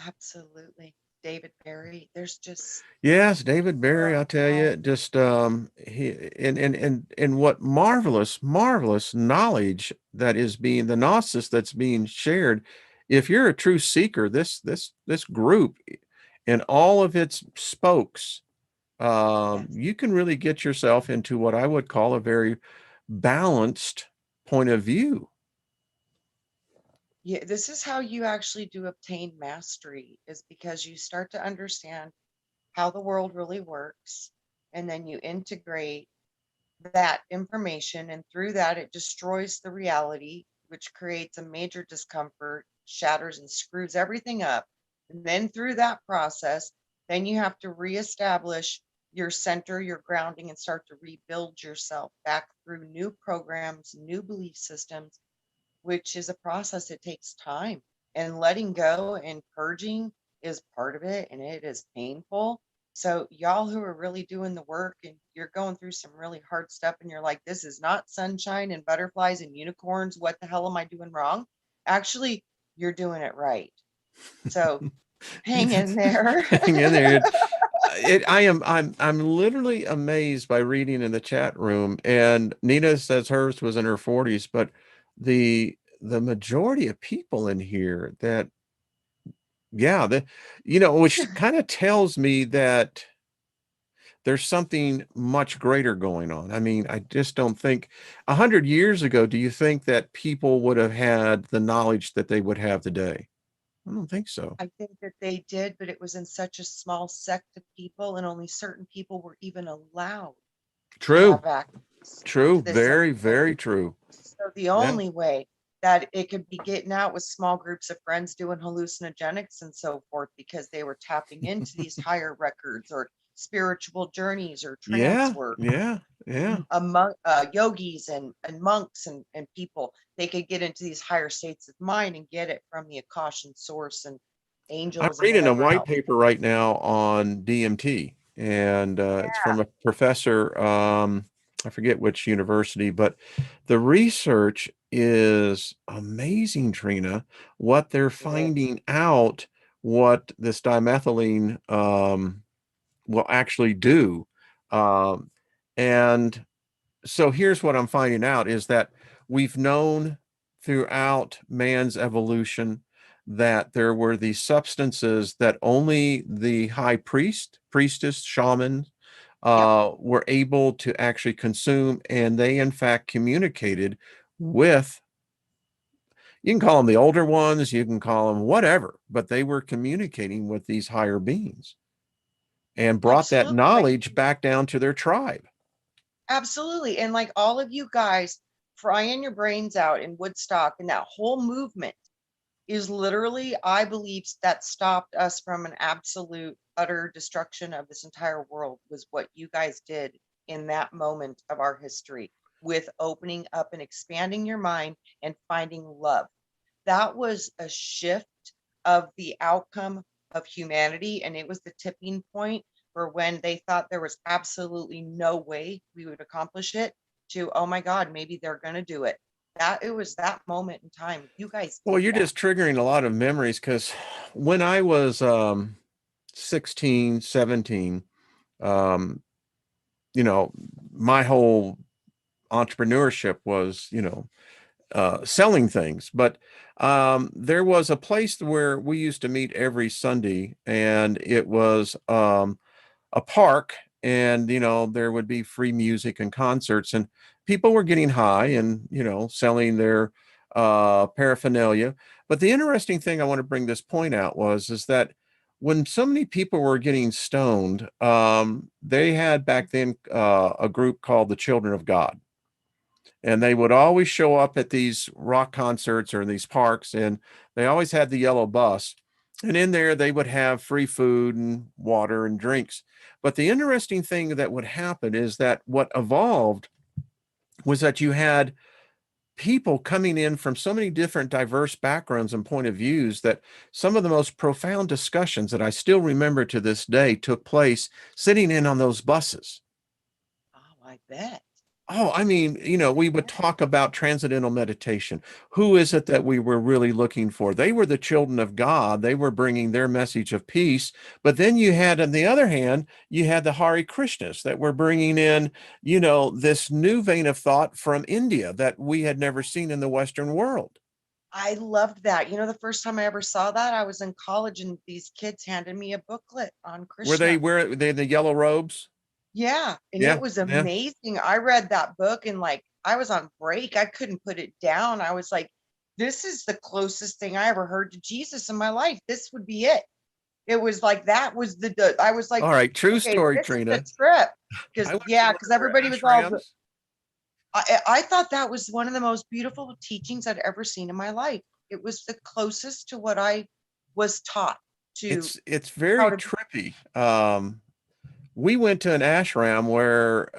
Absolutely. David Barry, there's just,
Yes, David Barry, I tell
wow.
you, just he and what marvelous knowledge that is being the gnosis that's being shared. If you're a true seeker, this group and all of its spokes,
Yes.
you can really get yourself into what I would call a very balanced point of view.
Yeah, this is how you actually do obtain mastery, is because you start to understand how the world really works, and then you integrate that information, and through that it destroys the reality, which creates a major discomfort, shatters and screws everything up. And then through that process, then you have to reestablish your center, your grounding, and start to rebuild yourself back through new programs, new belief systems, which is a process. It takes time, and letting go and purging is part of it, and it is painful. So y'all who are really doing the work and you're going through some really hard stuff and you're like, this is not sunshine and butterflies and unicorns, what the hell am I doing wrong? Actually, you're doing it right. So hang in there.
Hang in there. I'm literally amazed by reading in the chat room, and Nina says hers was in her 40s, but the majority of people in here that, yeah, which kind of tells me that there's something much greater going on. I mean, I just don't think 100 years ago, do you think that people would have had the knowledge that they would have today? I don't think so.
I think that they did, but it was in such a small sect of people, and only certain people were even allowed to
True,
have access
true,
to this
very
information.
true.
So the
Yeah.
only way that it could be getting out was small groups of friends doing hallucinogenics and so forth, because they were tapping into these higher records or spiritual journeys or trance
Yeah,
work.
yeah, yeah.
Among yogis and monks and people, they could get into these higher states of mind and get it from the Akashic source and
I'm
angels and
reading a
whatever
white
else.
paper right now on DMT, and it's
Yeah.
from a professor, I forget which university, but the research is amazing, Trina, what they're
It is.
finding out, what this dimethylene will actually do. Um, and so here's what I'm finding out is that we've known throughout man's evolution that there were these substances that only the high priest, priestess, shaman
Yep.
were able to actually consume, and they in fact communicated with, you can call them the older ones, you can call them whatever, but they were communicating with these higher beings and brought that
Absolutely. Like,
knowledge back down to their tribe.
absolutely. And like all of you guys frying your brains out in Woodstock, and that whole movement is literally, I believe, that stopped us from an absolute utter destruction of this entire world was what you guys did in that moment of our history with opening up and expanding your mind and finding love. That was a shift of the outcome of humanity. And it was the tipping point for when they thought there was absolutely no way we would accomplish it to, oh my God, maybe they're going to do it. That it was that moment in time. You guys
Well,
did
you're
that.
just triggering a lot of memories because when I was 16, 17, um, you know, my whole entrepreneurship was, selling things. But there was a place where we used to meet every Sunday, and it was a park, and there would be free music and concerts, and people were getting high and selling their paraphernalia. But the interesting thing I want to bring this point out is that when so many people were getting stoned, they had back then a group called the Children of God, and they would always show up at these rock concerts or these parks, and they always had the yellow bus, and in there they would have free food and water and drinks. But the interesting thing that would happen is that what evolved was that you had people coming in from so many different diverse backgrounds and point of views that some of the most profound discussions that I still remember to this day took place sitting in on those buses.
Oh, I bet.
Oh, I mean, we would talk about transcendental meditation. Who is it that we were really looking for? They were the children of God. They were bringing their message of peace. But then you had, on the other hand, you had the Hare Krishnas that were bringing in, this new vein of thought from India that we had never seen in the Western world.
I loved that. You know, the first time I ever saw that, I was in college and these kids handed me a booklet on
Were they
Krishna.
wear they the yellow robes?
Yeah, and it
Yeah,
was
yeah.
amazing. I read that book and like I was on break. I couldn't put it down. I was like, this is the closest thing I ever heard to Jesus in my life. This would be it. It was like that was I was like,
All right, true
okay,
story,
this is the
Trina.
trip.
I
Because
went to
yeah,
one
because
of their
everybody was all
ashrams.
I thought that was one of the most beautiful teachings I'd ever seen in my life. It was the closest to what I was taught to
It's
how
very
to be.
trippy. We went to an ashram where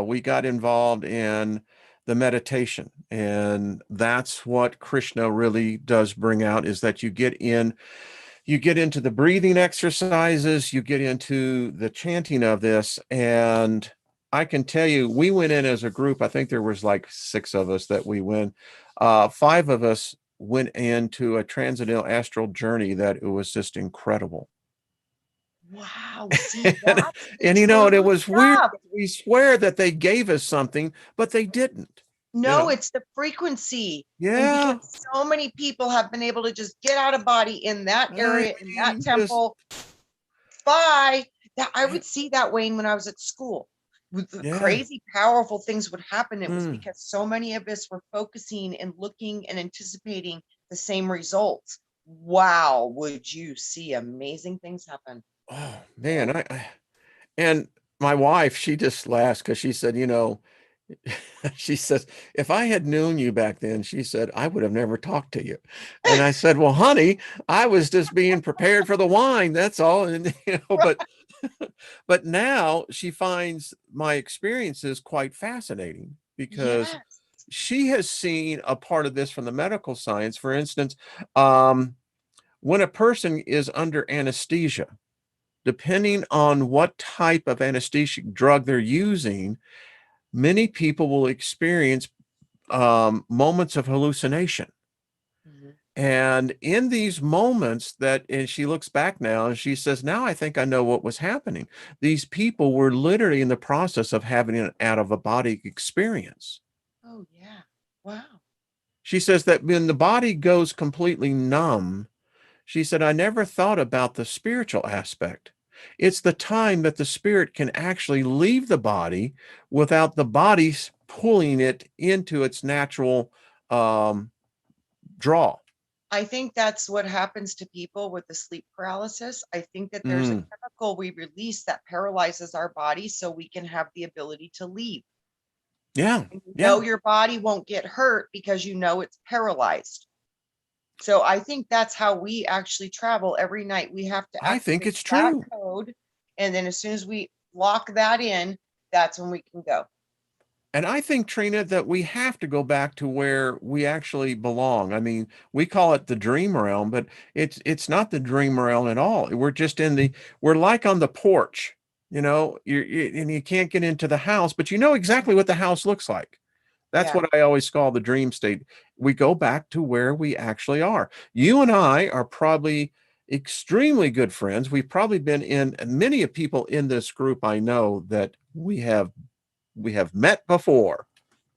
we got involved in the meditation, and that's what Krishna really does bring out, is that you get into the breathing exercises, you get into the chanting of this. And I can tell you, we went in as a group. I think there was like 6 of us that we went. 5 of us went into a transcendental astral journey that it was just incredible.
Wow, see,
and,
that's the
and it
true
was weird.
stuff.
We swear that they gave us something, but they didn't. You
No,
know?
it's the frequency. And because
Yeah.
so many people have been able to just get out of body in that
I
area, in that
mean, just
temple, bye. That I would see that, Wayne, when I was at school. With the
yeah.
crazy, powerful things would happen. It was
Mm.
because so many of us were focusing and looking and anticipating the same results. Wow, would you see amazing things happen?
Oh
Oh,
man, and my wife, she just laughs because she said, she says, if I had known you back then, she said, I would have never talked to you. And I said, well, honey, I was just being prepared for the wine. That's all. And, but now she finds my experiences quite fascinating because
yes.
she has seen a part of this from the medical science. For instance, um, when a person is under anesthesia, depending on what type of anesthetic drug they're using, many people will experience moments of hallucination.
Mhm.
And in these moments and she looks back now and she says, now I think I know what was happening. These people were literally in the process of having an out of a body experience.
Oh, yeah. Wow.
She says that when the body goes completely numb, she said, I never thought about the spiritual aspect. It's the time that the spirit can actually leave the body without the body pulling it into its natural um, draw.
I think that's what happens to people with the sleep paralysis. I think that there's a
Mm,
chemical we release that paralyzes our body so we can have the ability to leave.
yeah,
And you
yeah.
know your body won't get hurt because you know it's paralyzed. So I think that's how we actually travel every night. We have to
I think
activate
it's
that
true.
code. And then as soon as we lock that in, that's when we can go.
And I think, Trina, that we have to go back to where we actually belong. I mean, we call it the dream realm, but it's not the dream realm at all. We're like on the porch, and you can't get into the house, but you know exactly what the house looks like. That's
Yeah.
what I always call the dream state. We go back to where we actually are. You and I are probably extremely good friends. We've probably been in many of people in this group I know that we have met before.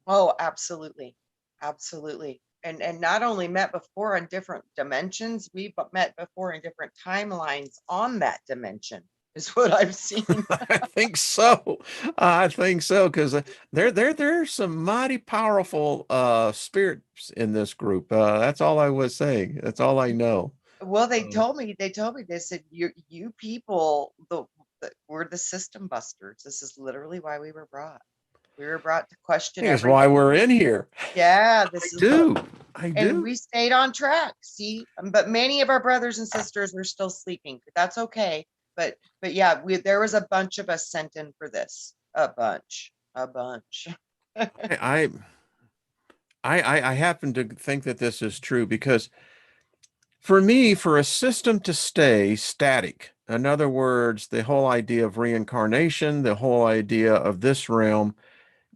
Oh, absolutely. Absolutely. And not only met before in different dimensions, we've met before in different timelines on that dimension, is what I've seen.
I think so. I think so because there's some mighty powerful spirits in this group. That's all I was saying. That's all I know.
Well,
Uh,
they said, you people, we're the system busters. This is literally why we were brought. We were brought to
I
question
think it's why
everything.
we're in here.
Yeah,
I
this is the,
do. I
and
do.
we stayed on track. See, but many of our brothers and sisters are still sleeping. That's okay. But yeah, there was a bunch of us sent in for this. A bunch.
I I happen to think that this is true because for me, for a system to stay static, in other words, the whole idea of reincarnation, the whole idea of this realm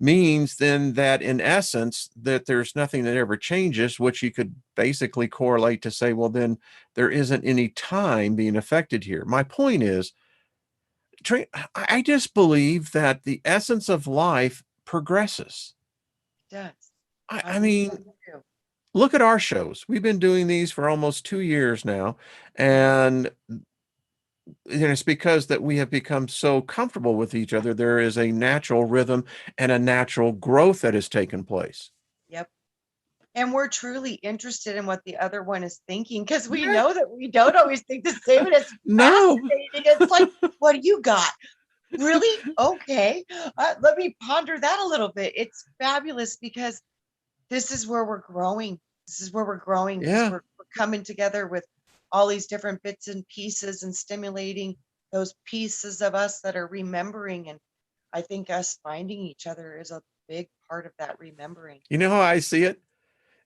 means then that in essence that there's nothing that ever changes, which you could basically correlate to say, well, then there isn't any time being affected here. My point is, I just believe that the essence of life progresses.
It does. I
I
believe
mean,
that too.
look at our shows. We've been doing these for almost 2 years now,
Mhm.
and it's because that we have become so comfortable with each other. There is a natural rhythm and a natural growth that has taken place.
Yep. And we're truly interested in what the other one is thinking because we
Yeah.
know that we don't always think the same. And it's
No.
fascinating. It's like, what do you got? Really? Okay. Let me ponder that a little bit. It's fabulous because this is where we're growing. This is where we're growing because
Yeah.
we're coming together with all these different bits and pieces and stimulating those pieces of us that are remembering. And I think us finding each other is a big part of that remembering.
You know how I see it?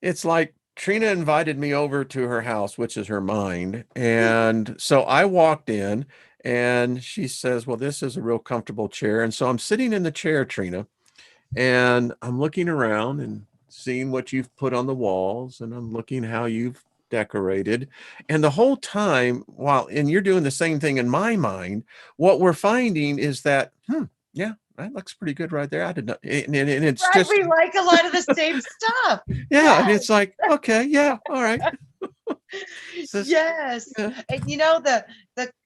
It's like Trina invited me over to her house, which is her mind. And so I walked in and she says, well, this is a real comfortable chair. And so I'm sitting in the chair, Trina, and I'm looking around and seeing what you've put on the walls, and I'm looking how you've decorated. And the whole time, and you're doing the same thing in my mind, what we're finding is that, yeah, that looks pretty good right there. I did not, and it's
Right?
just,
We like a lot of the same stuff.
yeah, and
Yes.
it's like, okay, yeah, all right. Says,
Yes.
yeah,
And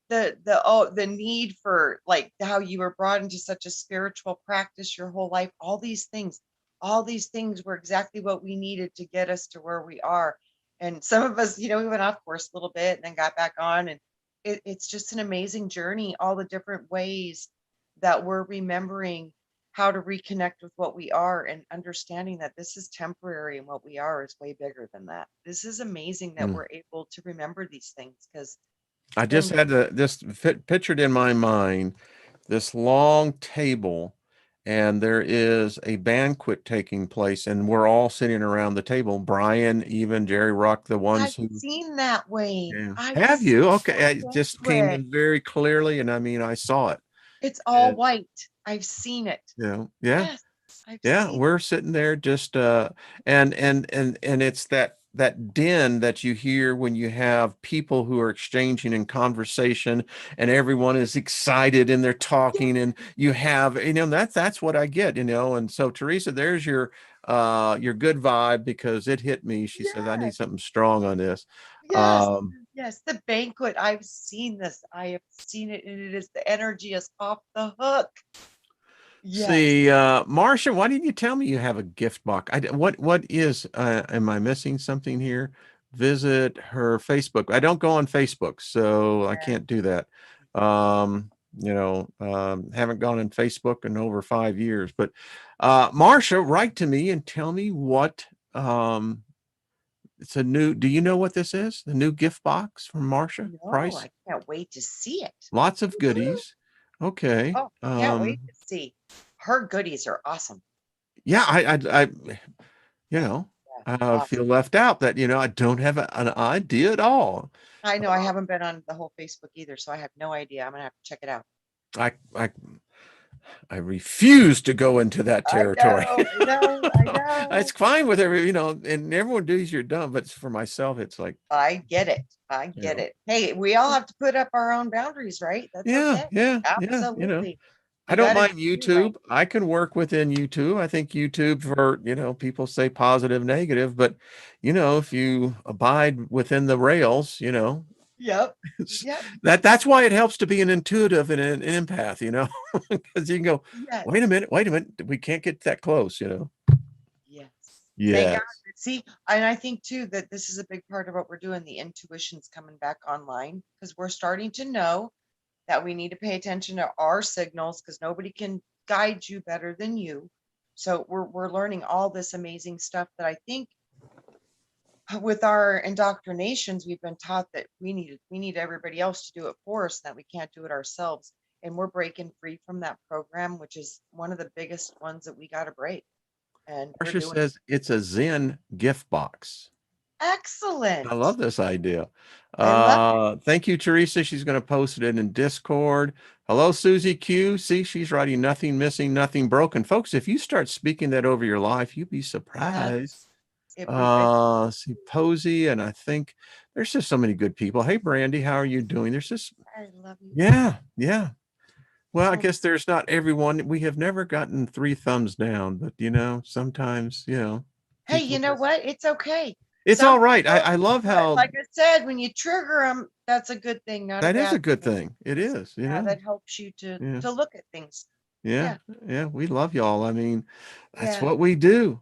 the need for like how you were brought into such a spiritual practice your whole life, all these things were exactly what we needed to get us to where we are. And some of us, we went off course a little bit and then got back on. And it's just an amazing journey, all the different ways that we're remembering how to reconnect with what we are and understanding that this is temporary and what we are is way bigger than that. This is amazing that
mm.
we're able to remember these things because
I just
when
had this pictured in my mind, this long table, and there is a banquet taking place, and we're all sitting around the table. Brian, even Jerry Rock, the ones
I've
who,
seen that, Wayne,
yeah.
I've
Have
seen
you?
that
Okay. It just came
banquet.
in very clearly, and I mean, I saw it.
It's all
And,
white. I've seen it.
yeah.
Yes, I've
Yeah,
seen
we're sitting there just and it's that din that you hear when you have people who are exchanging in conversation and everyone is excited and they're
it.
talking and you have that's what I get, and so Teresa, there's your good vibe because it hit me. She says I need
Yes,
something strong on this.
yes,
Um
yes. The banquet. I've seen this. I have seen it, and it is the energy is off the hook. Yes.
See, Marsha, why didn't you tell me you have a gift box? What is, am I missing something here? Visit her Facebook. I don't go on Facebook, so I can't do that. Haven't gone on Facebook in over 5 years, but Marsha, write to me and tell me what It's a new, do you know what this is? The new gift box from Marsha
No,
Price?
I can't wait to see it.
Lots of goodies. Okay.
Oh, can't wait to see. Her goodies are awesome.
Yeah, I you know,
Yeah,
I feel
awesome.
left out that, I don't have an idea at all.
I know I haven't been on the whole Facebook either, so I have no idea. I'm gonna have to check it out.
I, I, I refuse to go into that
I
territory.
know, I know, I
It's
know.
fine with and everyone does you're dumb, but for myself, it's like,
I get it. I
you
get
know,
it. Hey, we all have to put up our own boundaries, right? That's
yeah,
okay.
yeah, yeah,
Absolutely.
I
You
don't
got to
mind
do you right.
YouTube. I can work within YouTube. I think YouTube for, people say positive, negative, but if you abide within the rails,
Yep.
it's,
Yep.
that's why it helps to be an intuitive and an empath, because you can go,
Yes.
wait a minute, we can't get that close.
Yes. Thank God.
Yes.
See, and I think too that this is a big part of what we're doing. The intuition's coming back online because we're starting to know that we need to pay attention to our signals because nobody can guide you better than you. So we're learning all this amazing stuff that I think with our indoctrinations we've been taught that we need everybody else to do it for us, that we can't do it ourselves. And we're breaking free from that program, which is one of the biggest ones that we got to break. And we're
Marsha
doing it.
says it's a Zen gift box. I
Excellent.
love this idea.
I love it.
Thank you, Teresa. She's going to post it in Discord. Hello, Susie Q. See, she's writing nothing missing, nothing broken. Folks, if you start speaking that over your life, you'd be surprised.
Yes. It
See, Posey, and I think there's just so many good people. Hey, Brandy, how are you doing? There's just,
I love you.
yeah, yeah. Well, I
Oh,
guess there's not everyone. We have never gotten 3 thumbs down, but sometimes,
hey,
people
you know
just,
what? It's okay.
it's
Some
all right.
people,
I love
but
how
like I said, when you trigger them, that's a good thing, not a
that is a
bad
good
thing.
thing. It is,
Yeah, that helps you to
yeah,
look at things.
yeah,
Yeah,
yeah. We love y'all. I mean, that's
yeah.
what we do.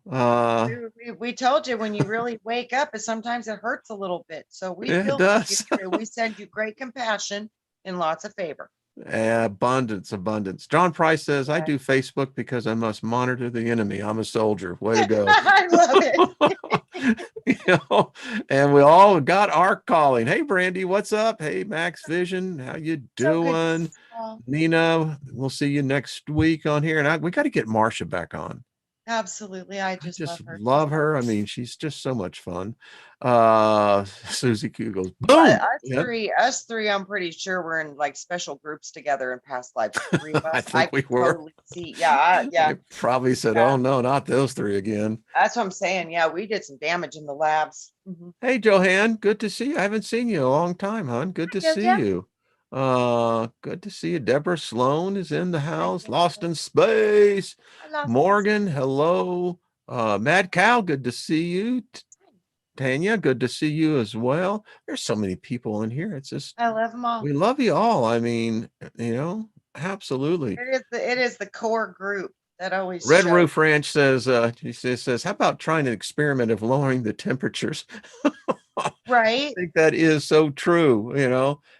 We told you when you really wake up, and sometimes it hurts a little bit. So we
Yeah, it
feel for you
does.
too. We send you great compassion and lots of favor.
Abundance, abundance. John Price says, I
Yeah.
do Facebook because I must monitor the enemy. I'm a soldier. Way to go.
I love it.
you know, and we all got our calling. Hey, Brandy, what's up? Hey, Max Vision, how you
So good to
doing?
see you all.
Nina, we'll see you next week on here. And we got to get Marsha back on.
Absolutely. I
I
just love
just
her. She's
love her. I
wonderful.
mean, she's just so much fun. Susie Q goes,
Well,
boom. Yep.
us three, I'm pretty sure we're in like special groups together in past lives. The three of
I
us, I
think we
could
were.
totally see. Yeah, yeah,
They probably said,
yeah.
oh no, not those 3 again.
That's what I'm saying. Yeah, we did some damage in the labs.
Hey, Johan, good to see you. I haven't seen you in a long time, hon. Good to
Yeah,
see
yeah.
you. Good to see you. Deborah Sloan is in the
Hi,
house. Lost
Deborah.
in space.
I lost this.
Morgan, hello. Mad Cow, good to see you. Tanya, good to see you as well. There's so many people in here. It's just,
I love them all.
we love you all. I mean, absolutely.
It is the core group that always
Red
shows.
Roof Ranch says, says, how about trying an experiment of lowering the temperatures? I
Right?
think that is so true.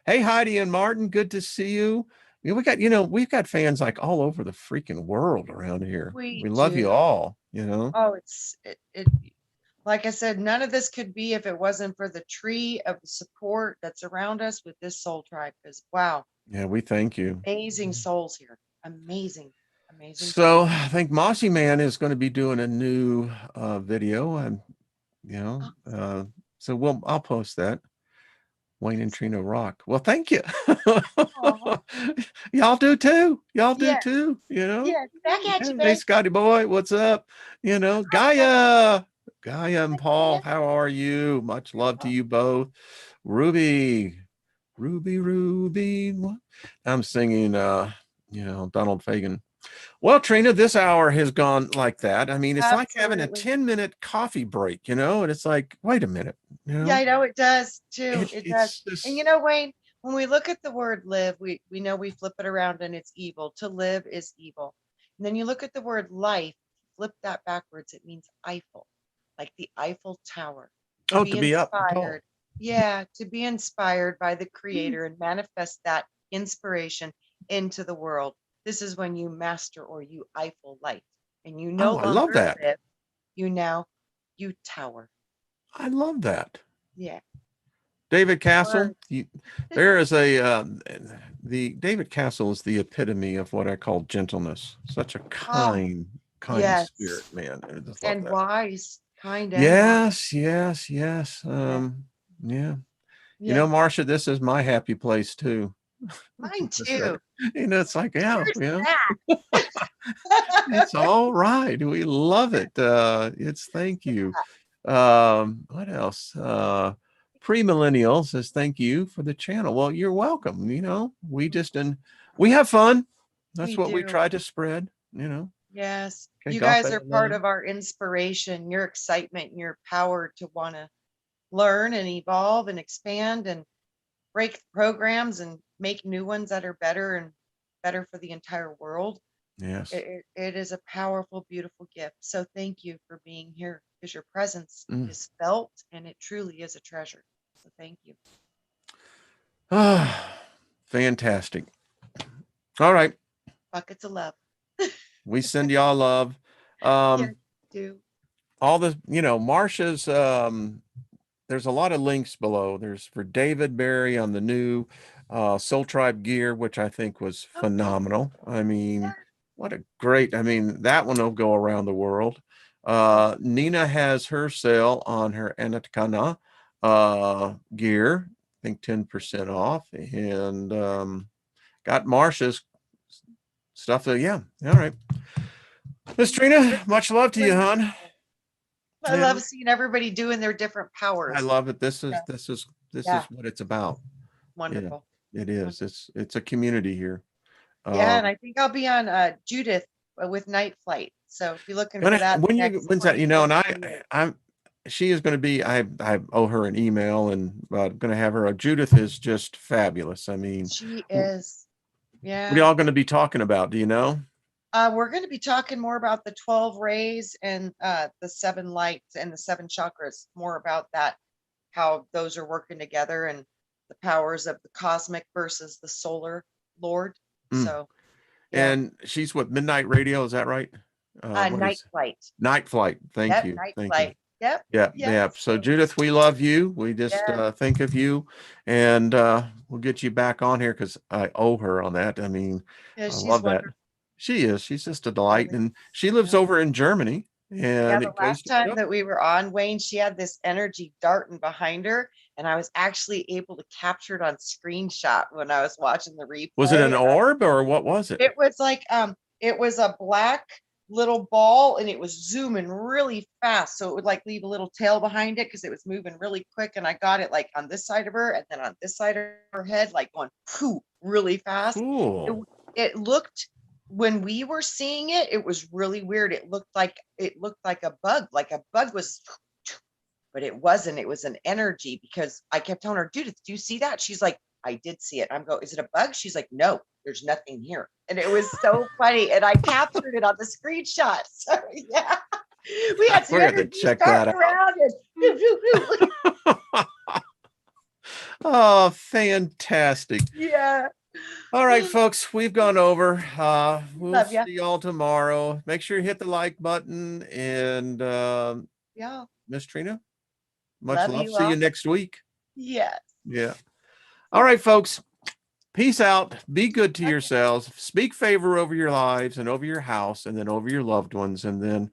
Hey, Heidi and Martin, good to see you. We've got fans like all over the freaking world around here.
We
We love you
do.
all.
Oh, like I said, none of this could be if it wasn't for the tree of support that's around us with this soul tribe. Because wow,
Yeah, we thank you.
amazing souls here. Amazing, amazing
So
souls.
I think Mossy Man is going to be doing a new video and you know,
Awesome.
so I'll post that. Wayne and Trina rock. Well, thank you.
Aw.
Y'all do too. Y'all do
Yes,
too.
yes. Back at you,
Hey,
babe.
Scotty boy, what's up?
Hi, Scotty.
Gaia and
Hi,
Paul,
Tanya.
how are you? Much love to
Oh,
you both. Ruby, Ruby. What? I'm singing, Donald Fagen. Well, Trina, this hour has gone like that. I mean, it's like having a
absolutely.
10-minute coffee break, and it's like, wait a minute,
Yeah, I know it does too. It does.
it's
And
just,
Wayne, when we look at the word live, we know we flip it around and it's evil. To live is evil. And then you look at the word life, flip that backwards, it means Eiffel, like the Eiffel Tower. To
oh,
be
to be up tall.
inspired. Yeah, to be inspired by the creator and manifest that inspiration into the world. This is when you master or you Eiffel life. And you no
Oh, I love
longer
that.
live, you now you tower.
I love that.
Yeah.
David Castle,
Learn.
there is the David Castle is the epitome of what I call gentleness. Such a
Oh,
kind spirit,
yes.
man. I just love
And
that.
wise, kind and wise.
Yes.
Yeah.
Yeah. You know,
Yeah.
Marsha, this is my happy place too.
Mine
That's right.
too.
You know, it's like, yeah,
Where's
yeah,
that?
it's all right. We love it. It's thank you. What else? Premillennial says thank you for the channel. Well, you're welcome. You know, we have fun. That's
We
what we
do.
try to spread, you know.
Yes.
Okay,
You
got
guys
that
are part
love.
of our inspiration, your excitement, and your power to want to learn and evolve and expand and break programs and make new ones that are better and better for the entire world.
Yes.
It is a powerful, beautiful gift. So thank you for being here because your presence
Mm.
is felt and it truly is a treasure. So thank you.
Ah, fantastic. All right.
Buckets of love.
We send y'all love.
Yes,
Um,
do.
all the, you know, Marsha's, there's a lot of links below. There's for David Barry on the new Soul Tribe gear, which I think was
Oh,
phenomenal. I
yeah.
mean, what a great, I mean, that one will go around the world.
Yes.
Nina has her sale on her Anatkana gear, I think 10% off, and got Marsha's stuff. Yeah, all right. Miss Trina, much love to you, hon.
I
Yeah,
love seeing everybody doing their different
I
powers.
love it.
Yeah.
This
Yeah.
is what it's about. Yeah,
Wonderful.
it is. It's a community here.
Yeah, and
Um,
I think I'll be on Judith with Night Flight. So be looking for
gonna
that next
when's that? You know, and
2028.
she is going to be. I owe her an email, and I'm going to have her. Judith is just fabulous. I mean,
She
what
is.
are
Yeah.
y'all going to be talking about? Do you know?
We're going to be talking more about the 12 rays and the 7 lights and the 7 chakras, more about that, how those are working together and the powers of the cosmic versus the solar lord.
Mm.
So, yeah.
And she's with Midnight Radio. Is that right? What
Night
is
Flight.
Night Flight? Thank
Yep.
you.
Night
Thank you.
Flight. Yep.
Yeah,
Yes.
yeah. So Judith, we love you. We just
Yes.
think of you, and we'll get you back on here because I owe her on that. I mean,
Yeah,
I
she's
love that.
wonderful.
She is. She's just a delight,
Really.
and she lives
Yeah.
over in Germany,
Yeah,
and
the
it goes
last
to put
time
up.
that we were on, Wayne, she had this energy darting behind her, and I was actually able to capture it on screenshot when I was watching the
Was it an
replay.
orb or what was it?
It was like it was a black little ball and it was zooming really fast. So it would like leave a little tail behind it because it was moving really quick. And I got it like on this side of her and then on this side of her head, like going poof really fast. It,
Cool.
it looked when we were seeing it, it was really weird. It looked like like a bug was, but it wasn't. It was an energy because I kept telling her, Judith, do you see that? She's like, I did see it. I'm go, is it a bug? She's like, no, there's nothing here. And it was so funny. And I captured it on the screenshot. So yeah, we had some
We're going to
energy
check that
starting around and
out. Oh, fantastic.
yeah.
All right, folks, we've gone over. We'll
Love ya.
see y'all tomorrow. Make sure you hit the like button. And
Yeah.
Miss Trina, much
Love
love.
you
See you
all.
next week.
Yes.
Yeah. All right, folks. Peace out. Be good to
Okay.
yourselves. Speak favor over your lives and over your house and then over your loved ones. And then